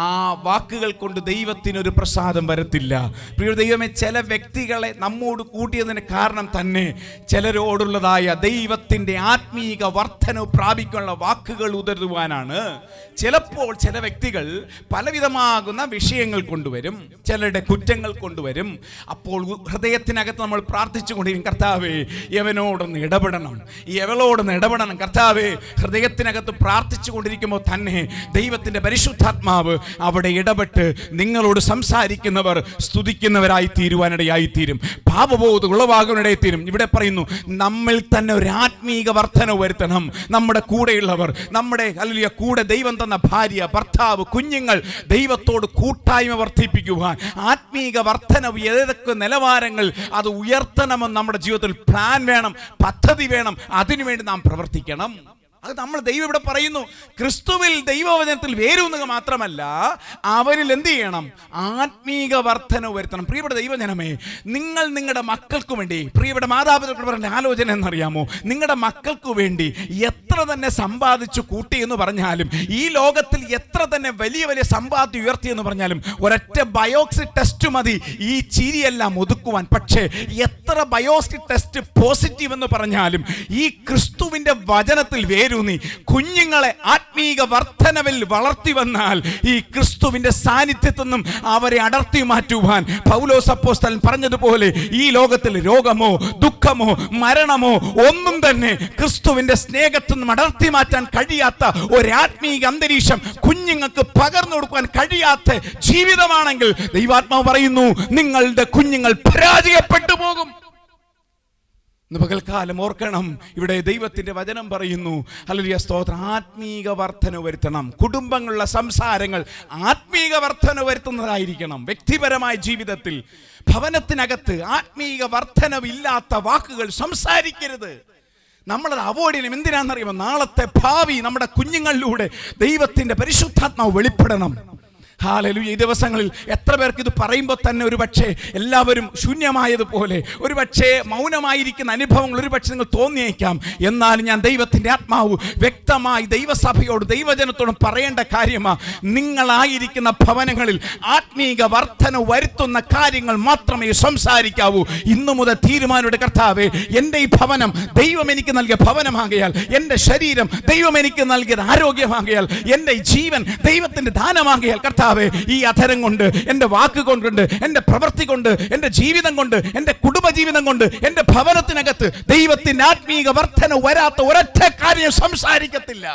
ആ വാക്കുകൾ കൊണ്ട് ദൈവത്തിനൊരു പ്രസാദം വരത്തില്ല. പ്രിയ ദൈവമേ, ചില വ്യക്തികളെ നമ്മോട് കൂട്ടിയതിന് കാരണം തന്നെ ചിലരോടുള്ളതായ ദൈവത്തിൻ്റെ ആത്മീക വർധനവ് പ്രാപിക്കാനുള്ള വാക്കുകൾ ഉതരുവാനാണ്. ചിലപ്പോൾ ചില വ്യക്തികൾ പലവിധമാകുന്ന വിഷയങ്ങൾ കൊണ്ടുവരും, ചിലരുടെ കുറ്റങ്ങൾ കൊണ്ടുവരും. അപ്പോൾ ഹൃദയത്തിനകത്ത് നമ്മൾ പ്രാർത്ഥിച്ചു കൊണ്ടിരിക്കും, കർത്താവേ യവനോടൊന്ന് ഇടപെടണം, യവളോടൊന്ന് ഇടപെടണം. കർത്താവേ, ഹൃദയത്തിനകത്ത് പ്രാർത്ഥിച്ചു കൊണ്ടിരിക്കുമ്പോൾ തന്നെ ദൈവത്തിൻ്റെ പരിശുദ്ധാത്മാവ് അവിടെ ഇടപെട്ട് നിങ്ങളോട് സംസാരിക്കുന്നവർ സ്തുതിക്കുന്നവരായി തീരുവാനിടയായിത്തീരും, പാപബോധം ഉളവാകാനിടയായിത്തീരും. ഇവിടെ പറയുന്നു, നമ്മിൽ തന്നെ ഒരു ആത്മീക വർധന വരുത്തണം. നമ്മുടെ കൂടെയുള്ളവർ, നമ്മുടെ ഹല്ലേലൂയ കൂടെ ദൈവം തന്ന ഭാര്യ, ഭർത്താവ്, കുഞ്ഞുങ്ങൾ ദൈവത്തോട് കൂട്ടായ്മ വർദ്ധിപ്പിക്കുവാൻ, ആത്മീക വർധനവ് ഏതൊക്കെ നിലവാരങ്ങൾ അത് ഉയർത്തണമെന്ന് നമ്മുടെ ജീവിതത്തിൽ പ്ലാൻ വേണം, പദ്ധതി വേണം. അതിനുവേണ്ടി നാം പ്രവർത്തിക്കണം. അത് നമ്മൾ ദൈവം ഇവിടെ പറയുന്നു, ക്രിസ്തുവിൽ ദൈവവചനത്തിൽ വേരൂന്നുക മാത്രമല്ല, അവരിൽ എന്ത് ചെയ്യണം, ആത്മീക വർധന വരുത്തണം. പ്രിയപ്പെട്ട ദൈവജനമേ, നിങ്ങൾ നിങ്ങളുടെ മക്കൾക്ക് വേണ്ടി, പ്രിയപ്പെട്ട മാതാപിതാക്കൾ പറഞ്ഞ ആലോചന എന്നറിയാമോ, നിങ്ങളുടെ മക്കൾക്ക് വേണ്ടി എത്ര തന്നെ സമ്പാദിച്ചു കൂട്ടി എന്ന് പറഞ്ഞാലും, ഈ ലോകത്തിൽ എത്ര തന്നെ വലിയ വലിയ സമ്പാദ്യം ഉയർത്തി എന്ന് പറഞ്ഞാലും, ഒരൊറ്റ ബയോപ്സി ടെസ്റ്റ് മതി ഈ ചിരിയെല്ലാം ഒതുക്കുവാൻ. പക്ഷേ എത്ര ബയോപ്സി ടെസ്റ്റ് പോസിറ്റീവ് എന്ന് പറഞ്ഞാലും ഈ ക്രിസ്തുവിൻ്റെ വചനത്തിൽ വേരൂന്നി കുഞ്ഞുങ്ങളെ ആത്മീക വർധനവിൽ വളർത്തി വന്നാൽ ഈ ക്രിസ്തുവിന്റെ സാന്നിധ്യത്തിൽ നിന്നും അവരെ അടർത്തി മാറ്റുവാൻ പൗലോസ് അപ്പോസ്തലൻ പറഞ്ഞതുപോലെ ഈ ലോകത്തിൽ രോഗമോ ദുഃഖമോ മരണമോ ഒന്നും തന്നെ ക്രിസ്തുവിന്റെ സ്നേഹത്തിൽ നിന്നും അടർത്തി മാറ്റാൻ കഴിയാത്ത ഒരു ആത്മീക അന്തരീക്ഷം കുഞ്ഞുങ്ങൾക്ക് പകർന്നു കൊടുക്കാൻ കഴിയാത്ത ജീവിതമാണെങ്കിൽ ദൈവാത്മാവ് പറയുന്നു, നിങ്ങളുടെ കുഞ്ഞുങ്ങൾ പരാജയപ്പെട്ടു പോകും. പകൽക്കാലം ഓർക്കണം, ഇവിടെ ദൈവത്തിന്റെ വചനം പറയുന്നു, ഹല്ലേലൂയ സ്തോത്രം, ആത്മീക വർധന വരുത്തണം. കുടുംബങ്ങളിലുള്ള സംസാരങ്ങൾ ആത്മീക വർധന വരുത്തുന്നതായിരിക്കണം. വ്യക്തിപരമായ ജീവിതത്തിൽ ഭവനത്തിനകത്ത് ആത്മീക വർധനവില്ലാത്ത വാക്കുകൾ സംസാരിക്കരുത്. നമ്മളത് അവോയ്ഡ് ചെയ്യണം. എന്തിനാണെന്നറിയുമോ? നാളത്തെ ഭാവി നമ്മുടെ കുഞ്ഞുങ്ങളിലൂടെ ദൈവത്തിന്റെ പരിശുദ്ധാത്മാവ് വെളിപ്പെടണം. ഹല്ലേലൂയ. ഈ ദിവസങ്ങളിൽ എത്ര പേർക്ക് ഇത് പറയുമ്പോൾ തന്നെ ഒരു പക്ഷേ എല്ലാവരും ശൂന്യമായതുപോലെ, ഒരു പക്ഷേ മൗനമായിരിക്കുന്ന അനുഭവങ്ങൾ ഒരു പക്ഷേ നിങ്ങൾ തോന്നിയേക്കാം. എന്നാൽ ഞാൻ ദൈവത്തിൻ്റെ ആത്മാവ് വ്യക്തമായി ദൈവസഭയോട് ദൈവജനത്തോടും പറയേണ്ട കാര്യമാണ്, നിങ്ങളായിരിക്കുന്ന ഭവനങ്ങളിൽ ആത്മീക വർധന വരുത്തുന്ന കാര്യങ്ങൾ മാത്രമേ സംസാരിക്കാവൂ. ഇന്നു മുതൽ തീരുമാനമെടുത്ത കർത്താവേ, എൻ്റെ ഈ ഭവനം ദൈവം എനിക്ക് നൽകിയ ഭവനമാകയാൽ, എൻ്റെ ശരീരം ദൈവം എനിക്ക് നൽകിയത് ആരോഗ്യമാകയാൽ, എൻ്റെ ജീവൻ ദൈവത്തിൻ്റെ ദാനമാകയാൽ കർത്താവ് ഈ അധരം കൊണ്ട്, എൻ്റെ വാക്ക് കൊണ്ട്, എൻ്റെ പ്രവൃത്തി കൊണ്ട്, എൻ്റെ ജീവിതം കൊണ്ട്, എൻ്റെ കുടുംബജീവിതം കൊണ്ട്, എൻ്റെ ഭവനത്തിനകത്ത് ദൈവത്തിൻ്റെ ആത്മീക വർധന വരാത്ത ഒരൊറ്റ കാര്യം സംസാരിക്കത്തില്ല.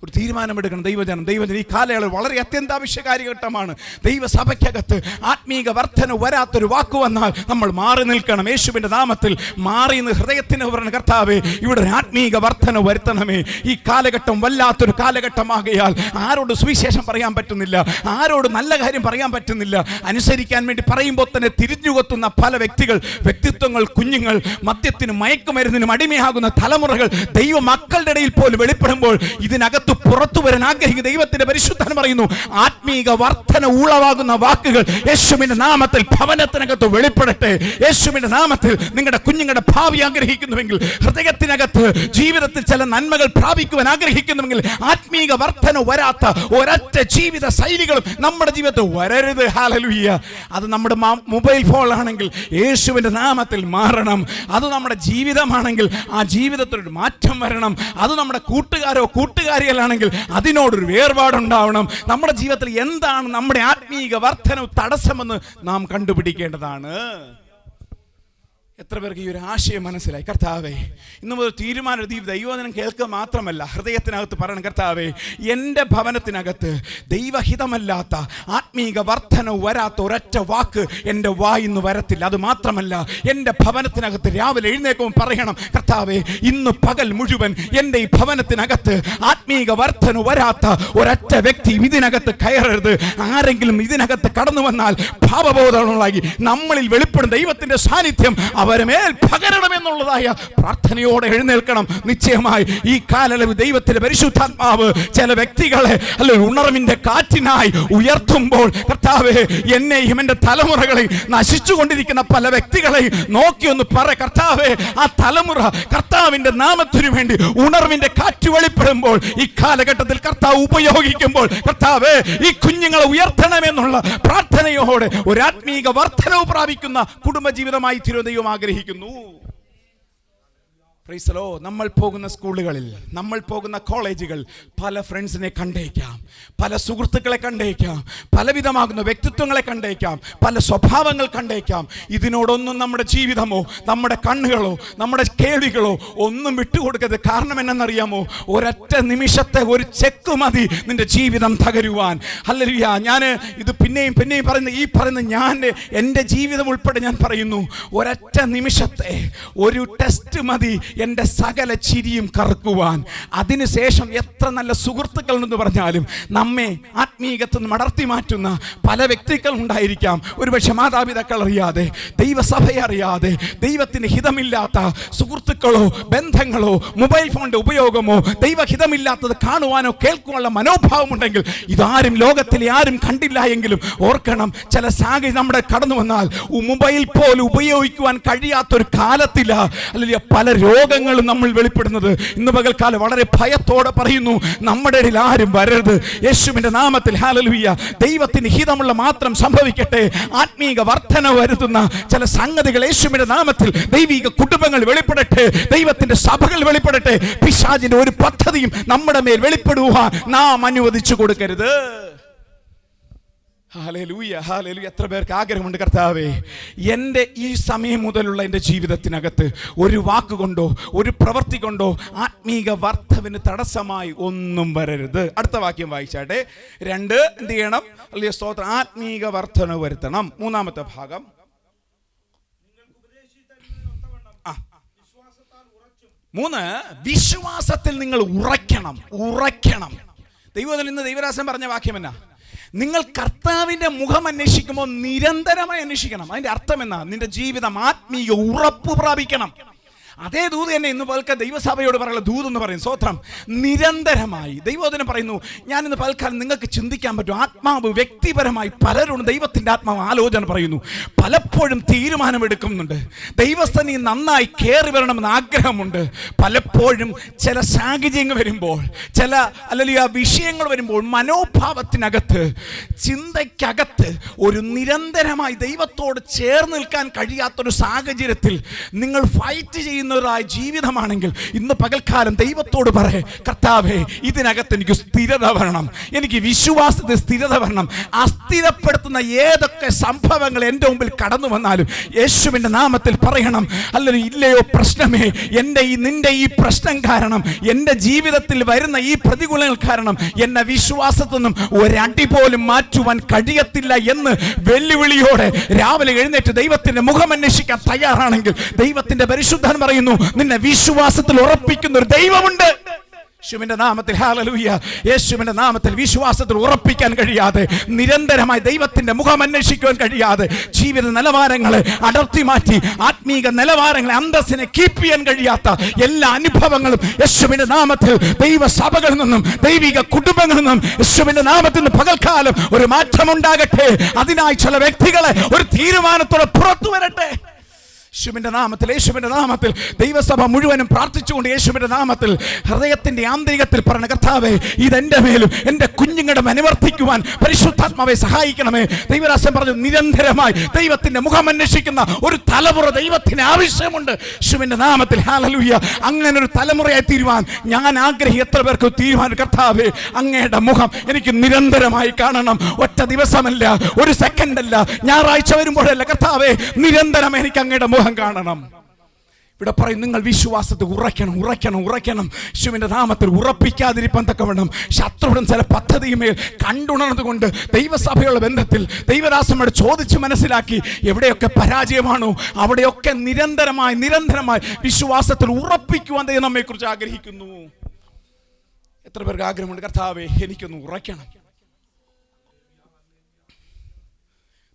ഒരു തീരുമാനമെടുക്കണം ദൈവജനം. ഈ കാലയളവ് വളരെ അത്യന്താവശ്യകാര്യ ഘട്ടമാണ്. ദൈവസഭയ്ക്കകത്ത് ആത്മീക വർധന വരാത്തൊരു വാക്ക് വന്നാൽ നമ്മൾ മാറി നിൽക്കണം. യേശുവിൻ്റെ നാമത്തിൽ മാറി നിന്ന് ഹൃദയത്തിന് പറഞ്ഞ കർത്താവേ, ഇവിടെ ആത്മീക വർധന വരുത്തണമേ. ഈ കാലഘട്ടം വല്ലാത്തൊരു കാലഘട്ടമാകയാൽ ആരോട് സുവിശേഷം പറയാൻ പറ്റുന്നില്ല, ആരോട് നല്ല കാര്യം പറയാൻ പറ്റുന്നില്ല. അനുസരിക്കാൻ വേണ്ടി പറയുമ്പോൾ തന്നെ തിരിഞ്ഞുകൊത്തുന്ന പല വ്യക്തിത്വങ്ങൾ, കുഞ്ഞുങ്ങൾ, മദ്യത്തിനും മയക്കുമരുന്നിനും അടിമയാകുന്ന തലമുറകൾ ദൈവ മക്കളുടെ ഇടയിൽ പോലും വെളിപ്പെടുമ്പോൾ ഇതിനകത്ത് പുറത്തു വരാൻ ആഗ്രഹിക്കുന്ന ദൈവത്തിന്റെ പരിശുദ്ധൻ പറയുന്നു, ആത്മീക വർധന ഉളവാകുന്ന വാക്കുകൾ യേശുവിന്റെ നാമത്തിൽ ഭവനത്തിനകത്ത് വെളിപ്പെടട്ടെ. യേശുവിന്റെ നാമത്തിൽ നിങ്ങളുടെ കുഞ്ഞുങ്ങളുടെ ഭാവി ആഗ്രഹിക്കുന്നുവെങ്കിൽ, ഹൃദയത്തിനകത്ത് ജീവിതത്തിൽ ചില നന്മകൾ പ്രാപിക്കുവാൻ ആഗ്രഹിക്കുന്നുവെങ്കിൽ, ആത്മീക വർധന വരാത്ത ഒരൊറ്റ ജീവിത ശൈലികളും നമ്മുടെ ജീവിതത്തിൽ വരരുത്. ഹല്ലേലൂയ. അത് നമ്മുടെ മൊബൈൽ ഫോൺ ആണെങ്കിൽ യേശുവിന്റെ നാമത്തിൽ മാറണം. അത് നമ്മുടെ ജീവിതമാണെങ്കിൽ ആ ജീവിതത്തിൽ ഒരു മാറ്റം വരണം. അത് നമ്മുടെ കൂട്ടുകാരികളാണെങ്കിൽ അതിനോടൊരു വേർപാടുണ്ടാവണം. നമ്മുടെ ജീവിതത്തിൽ എന്താണ് നമ്മുടെ ആത്മീക വർധന തടസ്സമെന്ന് നാം കണ്ടുപിടിക്കേണ്ടതാണ്. എത്ര പേർക്ക് ഈ ഒരു ആശയം മനസ്സിലായി? കർത്താവേ, ഇന്നു മുതൽ തീരുമാനം ദൈവവചനം കേൾക്കുക മാത്രമല്ല, ഹൃദയത്തിനകത്ത് പറയണം, കർത്താവേ, എൻ്റെ ഭവനത്തിനകത്ത് ദൈവഹിതമല്ലാത്ത ആത്മീക വർധന വരാത്ത ഒരൊറ്റ വാക്ക് എൻ്റെ വായിന്ന് വരത്തില്ല. അത് മാത്രമല്ല, എൻ്റെ ഭവനത്തിനകത്ത് രാവിലെ എഴുന്നേൽക്കുമ്പോൾ പറയണം, കർത്താവേ, ഇന്ന് പകൽ മുഴുവൻ എൻ്റെ ഈ ഭവനത്തിനകത്ത് ആത്മീക വർധന വരാത്ത ഒരൊറ്റ വ്യക്തി ഇതിനകത്ത് കയറരുത്. ആരെങ്കിലും ഇതിനകത്ത് കടന്നു വന്നാൽ ഭാവബോധമുള്ളതായി നമ്മളിൽ വെളിപ്പെടുന്ന ദൈവത്തിൻ്റെ സാന്നിധ്യം അവരെ മേൽ പകരണമെന്നുള്ളതായ പ്രാർത്ഥനയോടെ എഴുന്നേൽക്കണം. നിശ്ചയമായി ഈ കാലയളവ് ദൈവത്തിന്റെ പരിശുദ്ധാത്മാവ് ചില വ്യക്തികളെ ഉണർവിന്റെ കാറ്റിനായി ഉയർത്തുമ്പോൾ, കർത്താവേ, എന്നെയും എൻ്റെ തലമുറകളെ നശിച്ചുകൊണ്ടിരിക്കുന്ന പല വ്യക്തികളെ നോക്കി ഒന്ന് പറ, കർത്താവേ, ആ തലമുറ കർത്താവിന്റെ നാമത്തിനു വേണ്ടി ഉണർവിന്റെ കാറ്റ് വെളിപ്പെടുമ്പോൾ, ഈ കാലഘട്ടത്തിൽ കർത്താവ് ഉപയോഗിക്കുമ്പോൾ, കർത്താവേ, ഈ കുഞ്ഞുങ്ങളെ ഉയർത്തണമെന്നുള്ള പ്രാർത്ഥനയോടെ ഒരു ആത്മീക വർധനവ് പ്രാപിക്കുന്ന കുടുംബജീവിതമായി ദൈവം ആഗ്രഹിക്കുന്നു. നമ്മൾ പോകുന്ന സ്കൂളുകളിൽ, നമ്മൾ പോകുന്ന കോളേജുകൾ പല ഫ്രണ്ട്സിനെ കണ്ടേക്കാം, പല സുഹൃത്തുക്കളെ കണ്ടേക്കാം, പലവിധമാകുന്ന വ്യക്തിത്വങ്ങളെ കണ്ടേക്കാം, പല സ്വഭാവങ്ങൾ കണ്ടേക്കാം. ഇതിനോടൊന്നും നമ്മുടെ ജീവിതമോ നമ്മുടെ കണ്ണുകളോ നമ്മുടെ കേൾവികളോ ഒന്നും വിട്ടുകൊടുക്കരുത്. കാരണം എന്നറിയാമോ? ഒരൊറ്റ നിമിഷത്തെ ഒരു ചെക്ക് മതി നിന്റെ ജീവിതം തകരുവാൻ. ഹല്ലേലൂയ. ഞാൻ ഇത് പിന്നെയും പറയുന്ന ഞാൻ എൻ്റെ ജീവിതം ഉൾപ്പെടെ ഞാൻ പറയുന്നു, ഒരൊറ്റ നിമിഷത്തെ ഒരു ടെസ്റ്റ് മതി എൻ്റെ സകല ചിരിയും കറക്കുവാൻ. അതിനുശേഷം എത്ര നല്ല സുഹൃത്തുക്കൾ എന്ന് പറഞ്ഞാലും നമ്മെ ആത്മീകത്തിൽ അടർത്തി മാറ്റുന്ന പല വ്യക്തികൾ ഉണ്ടായിരിക്കാം. ഒരുപക്ഷെ മാതാപിതാക്കൾ അറിയാതെ, ദൈവസഭയെ അറിയാതെ, ദൈവത്തിന് ഹിതമില്ലാത്ത സുഹൃത്തുക്കളോ ബന്ധങ്ങളോ മൊബൈൽ ഫോണിന്റെ ഉപയോഗമോ ദൈവഹിതമില്ലാത്തത് കാണുവാനോ കേൾക്കുവാനുള്ള മനോഭാവം ഉണ്ടെങ്കിൽ, ഇതാരും ലോകത്തിലെ ആരും കണ്ടില്ല എങ്കിലും ഓർക്കണം, ചില സാഹചര്യം നമ്മുടെ കടന്നു വന്നാൽ മൊബൈൽ പോലും ഉപയോഗിക്കുവാൻ കഴിയാത്തൊരു കാലത്തില്ല, അല്ലെങ്കിൽ പല രോഗങ്ങളും നമ്മൾ വെളിപ്പെടുന്നത്. ഇന്ന് പകൽക്കാലം വളരെ ഭയത്തോടെ പറയുന്നു, നമ്മുടെ ഇടയിൽ ആരും വരരുത് യേശുവിന്റെ നാമത്തിൽ. ഹല്ലേലൂയ. ദൈവത്തിന് ഹിതമുള്ള മാത്രം സംഭവിക്കട്ടെ. ആത്മീക വർധന വരുത്തുന്ന ചില സംഗതികൾ യേശുവിന്റെ നാമത്തിൽ, ദൈവിക കുടുംബങ്ങൾ വെളിപ്പെടട്ടെ, ദൈവത്തിന്റെ സഭകൾ വെളിപ്പെടട്ടെ. പിശാചിന്റെ ഒരു പദ്ധതിയും നമ്മുടെ മേൽ വെളിപ്പെടുവാൻ നാം അനുവദിച്ചു കൊടുക്കരുത്. Hallelujah, hallelujah. എത്ര പേർക്ക് ആഗ്രഹമുണ്ട്, കർത്താവേ എൻ്റെ ഈ സമയം മുതലുള്ള എൻ്റെ ജീവിതത്തിനകത്ത് ഒരു വാക്കുകൊണ്ടോ ഒരു പ്രവൃത്തി കൊണ്ടോ ആത്മീക വർദ്ധവിന് തടസ്സമായി ഒന്നും വരരുത്. അടുത്ത വാക്യം വായിച്ചാട്ടെ. 2, എന്ത് ചെയ്യണം? അല്ലയോ സ്തോത്രം, ആത്മീക വർധന വരുത്തണം. 3-ാമത്തെ ഭാഗം, 3, വിശ്വാസത്തിൽ നിങ്ങൾ ഉറയ്ക്കണം. ദൈവത്തിൽ ഇന്ന് ദൈവരാസൻ പറഞ്ഞ വാക്യം എന്നാ? നിങ്ങൾ കർത്താവിന്റെ മുഖം അന്വേഷിക്കുമ്പോൾ നിരന്തരമായി അന്വേഷിക്കണം. അതിന്റെ അർത്ഥം എന്നാ? നിന്റെ ജീവിതം ആത്മീയ ഉറപ്പ് പ്രാപിക്കണം. അതേ ദൂത് തന്നെ ഇന്ന് പൽക്കാലം ദൈവസഭയോട് പറയുന്ന ദൂത് എന്ന് പറയും. സ്വത്രം നിരന്തരമായി ദൈവവചനം പറയുന്നു. ഞാനിന്ന് പൽക്കാലം നിങ്ങൾക്ക് ചിന്തിക്കാൻ പറ്റും, ആത്മാവ് വ്യക്തിപരമായി പലരോടും ദൈവത്തിൻ്റെ ആത്മാവ് ആലോചന പറയുന്നു. പലപ്പോഴും തീരുമാനമെടുക്കുന്നുണ്ട്. ദൈവസ്ഥനി നന്നായി കയറി വരണമെന്ന് ആഗ്രഹമുണ്ട്. പലപ്പോഴും ചില സാഹചര്യങ്ങൾ വരുമ്പോൾ, ചില അല്ലെങ്കിൽ വിഷയങ്ങൾ വരുമ്പോൾ, മനോഭാവത്തിനകത്ത്, ചിന്തയ്ക്കകത്ത് ഒരു നിരന്തരമായി ദൈവത്തോട് ചേർന്ന് നിൽക്കാൻ കഴിയാത്തൊരു സാഹചര്യത്തിൽ നിങ്ങൾ ഫൈറ്റ് ചെയ്യുന്നവരായ ജീവിതമാണെങ്കിൽ ഇന്ന് പകൽക്കാലം ദൈവത്തോട് പറയേ, കർത്താവേ ഇതിനകത്ത് എനിക്ക് സ്ഥിരത വരണം, എനിക്ക് വിശ്വാസത്തിൽ സ്ഥിരത വരണം. അസ്ഥിരപ്പെടുത്തുന്ന ഏതൊക്കെ സംഭവങ്ങൾ എൻ്റെ മുമ്പിൽ കടന്നു വന്നാലും യേശുവിൻ്റെ നാമത്തിൽ പറയണം, അല്ലെങ്കിൽ ഇല്ലയോ പ്രശ്നമേ, നിന്റെ ഈ പ്രശ്നം കാരണം, എൻ്റെ ജീവിതത്തിൽ വരുന്ന ഈ പ്രതികൂലങ്ങൾ കാരണം എന്നെ വിശ്വാസത്തിൽ നിന്നും ഒരടി പോലും മാറ്റുവാൻ കഴിയത്തില്ല എന്ന് വെല്ലുവിളിയോടെ രാവിലെ എഴുന്നേറ്റ് ദൈവത്തിന്റെ മുഖം അന്വേഷിക്കാൻ തയ്യാറാണെങ്കിൽ ദൈവത്തിന്റെ പരിശുദ്ധൻ പറയുന്നു, നിന്നെ വിശ്വാസത്തിൽ ഉറപ്പിക്കുന്ന ഒരു ദൈവമുണ്ട്. യേശുവിന്റെ നാമത്തിൽ, ഹല്ലേലൂയ. യേശുവിന്റെ നാമത്തിൽ വിശ്വാസത്തിൽ ഉറപ്പിക്കാൻ കഴിയാതെ, നിരന്തരമായി ദൈവത്തിന്റെ മുഖം അന്വേഷിക്കുവാൻ കഴിയാതെ, ജീവിത നിലവാരങ്ങളെ അടർത്തി മാറ്റി ആത്മീക നിലവാരങ്ങളെ, അന്തസ്സിനെ കീപ്പ് ചെയ്യാൻ കഴിയാത്ത എല്ലാ അനുഭവങ്ങളും യേശുവിന്റെ നാമത്തിൽ ദൈവസഭകളിൽ നിന്നും ദൈവിക കുടുംബങ്ങളിൽ നിന്നും യേശുവിന്റെ നാമത്തിൽ പകൽക്കാലം ഒരു മാറ്റമുണ്ടാകട്ടെ. അതിനായി ചില വ്യക്തികളെ ഒരു തീരുമാനത്തോടെ പുറത്തു വരട്ടെ. യേശുവിന്റെ നാമത്തിൽ ദൈവസഭ മുഴുവനും പ്രാർത്ഥിച്ചുകൊണ്ട് യേശുവിന്റെ നാമത്തിൽ ഹൃദയത്തിന്റെ ആന്തരികത്തിൽ പറഞ്ഞ, കർത്താവേ ഇതെന്റെ മേലും എൻ്റെ കുഞ്ഞുങ്ങളുടെ അനുവർത്തിക്കുവാൻ പരിശുദ്ധാത്മാവെ സഹായിക്കണമേ. ദൈവരാസൻ പറഞ്ഞു, നിരന്തരമായി ദൈവത്തിന്റെ മുഖം അന്വേഷിക്കുന്ന ഒരു തലമുറ ദൈവത്തിന് ആവശ്യമുണ്ട്. യേശുവിന്റെ നാമത്തിൽ, ഹല്ലേലൂയ. അങ്ങനെ ഒരു തലമുറയായി തീരുവാൻ ഞാൻ ആഗ്രഹിക്കുന്ന എത്ര പേർക്ക് തീരുമാനം? കർത്താവേ അങ്ങയുടെ മുഖം എനിക്ക് നിരന്തരമായി കാണണം. ഒറ്റ ദിവസമല്ല, ഒരു സെക്കൻഡല്ല, ഞായറാഴ്ച വരുമ്പോഴല്ല, കർത്താവേ നിരന്തരം എനിക്ക് അങ്ങയുടെ മുഖം കാണണം. ഇവിടെ പറയും, നിങ്ങൾ വിശ്വാസത്തിൽ ഉറയ്ക്കണം. യേശുവിന്റെ നാമത്തിൽ ഉറപ്പിക്കാതിരിക്കാൻ തക്കവണ്ണം ശത്രുവിടും ചില പദ്ധതിയുമേൽ കണ്ടുണർന്നുകൊണ്ട് ദൈവസഭയുള്ള ബന്ധത്തിൽ ദൈവദാസന്മാരോട് ചോദിച്ച് മനസ്സിലാക്കി എവിടെയൊക്കെ പരാജയമാണോ അവിടെയൊക്കെ നിരന്തരമായി വിശ്വാസത്തിൽ ഉറപ്പിക്കുവാൻ ദൈവം നമ്മെ കുറിച്ച് ആഗ്രഹിക്കുന്നു. എത്ര പേർക്ക് ആഗ്രഹമുണ്ട്, കർത്താവേ എനിക്കൊന്ന് ഉറയ്ക്കണം.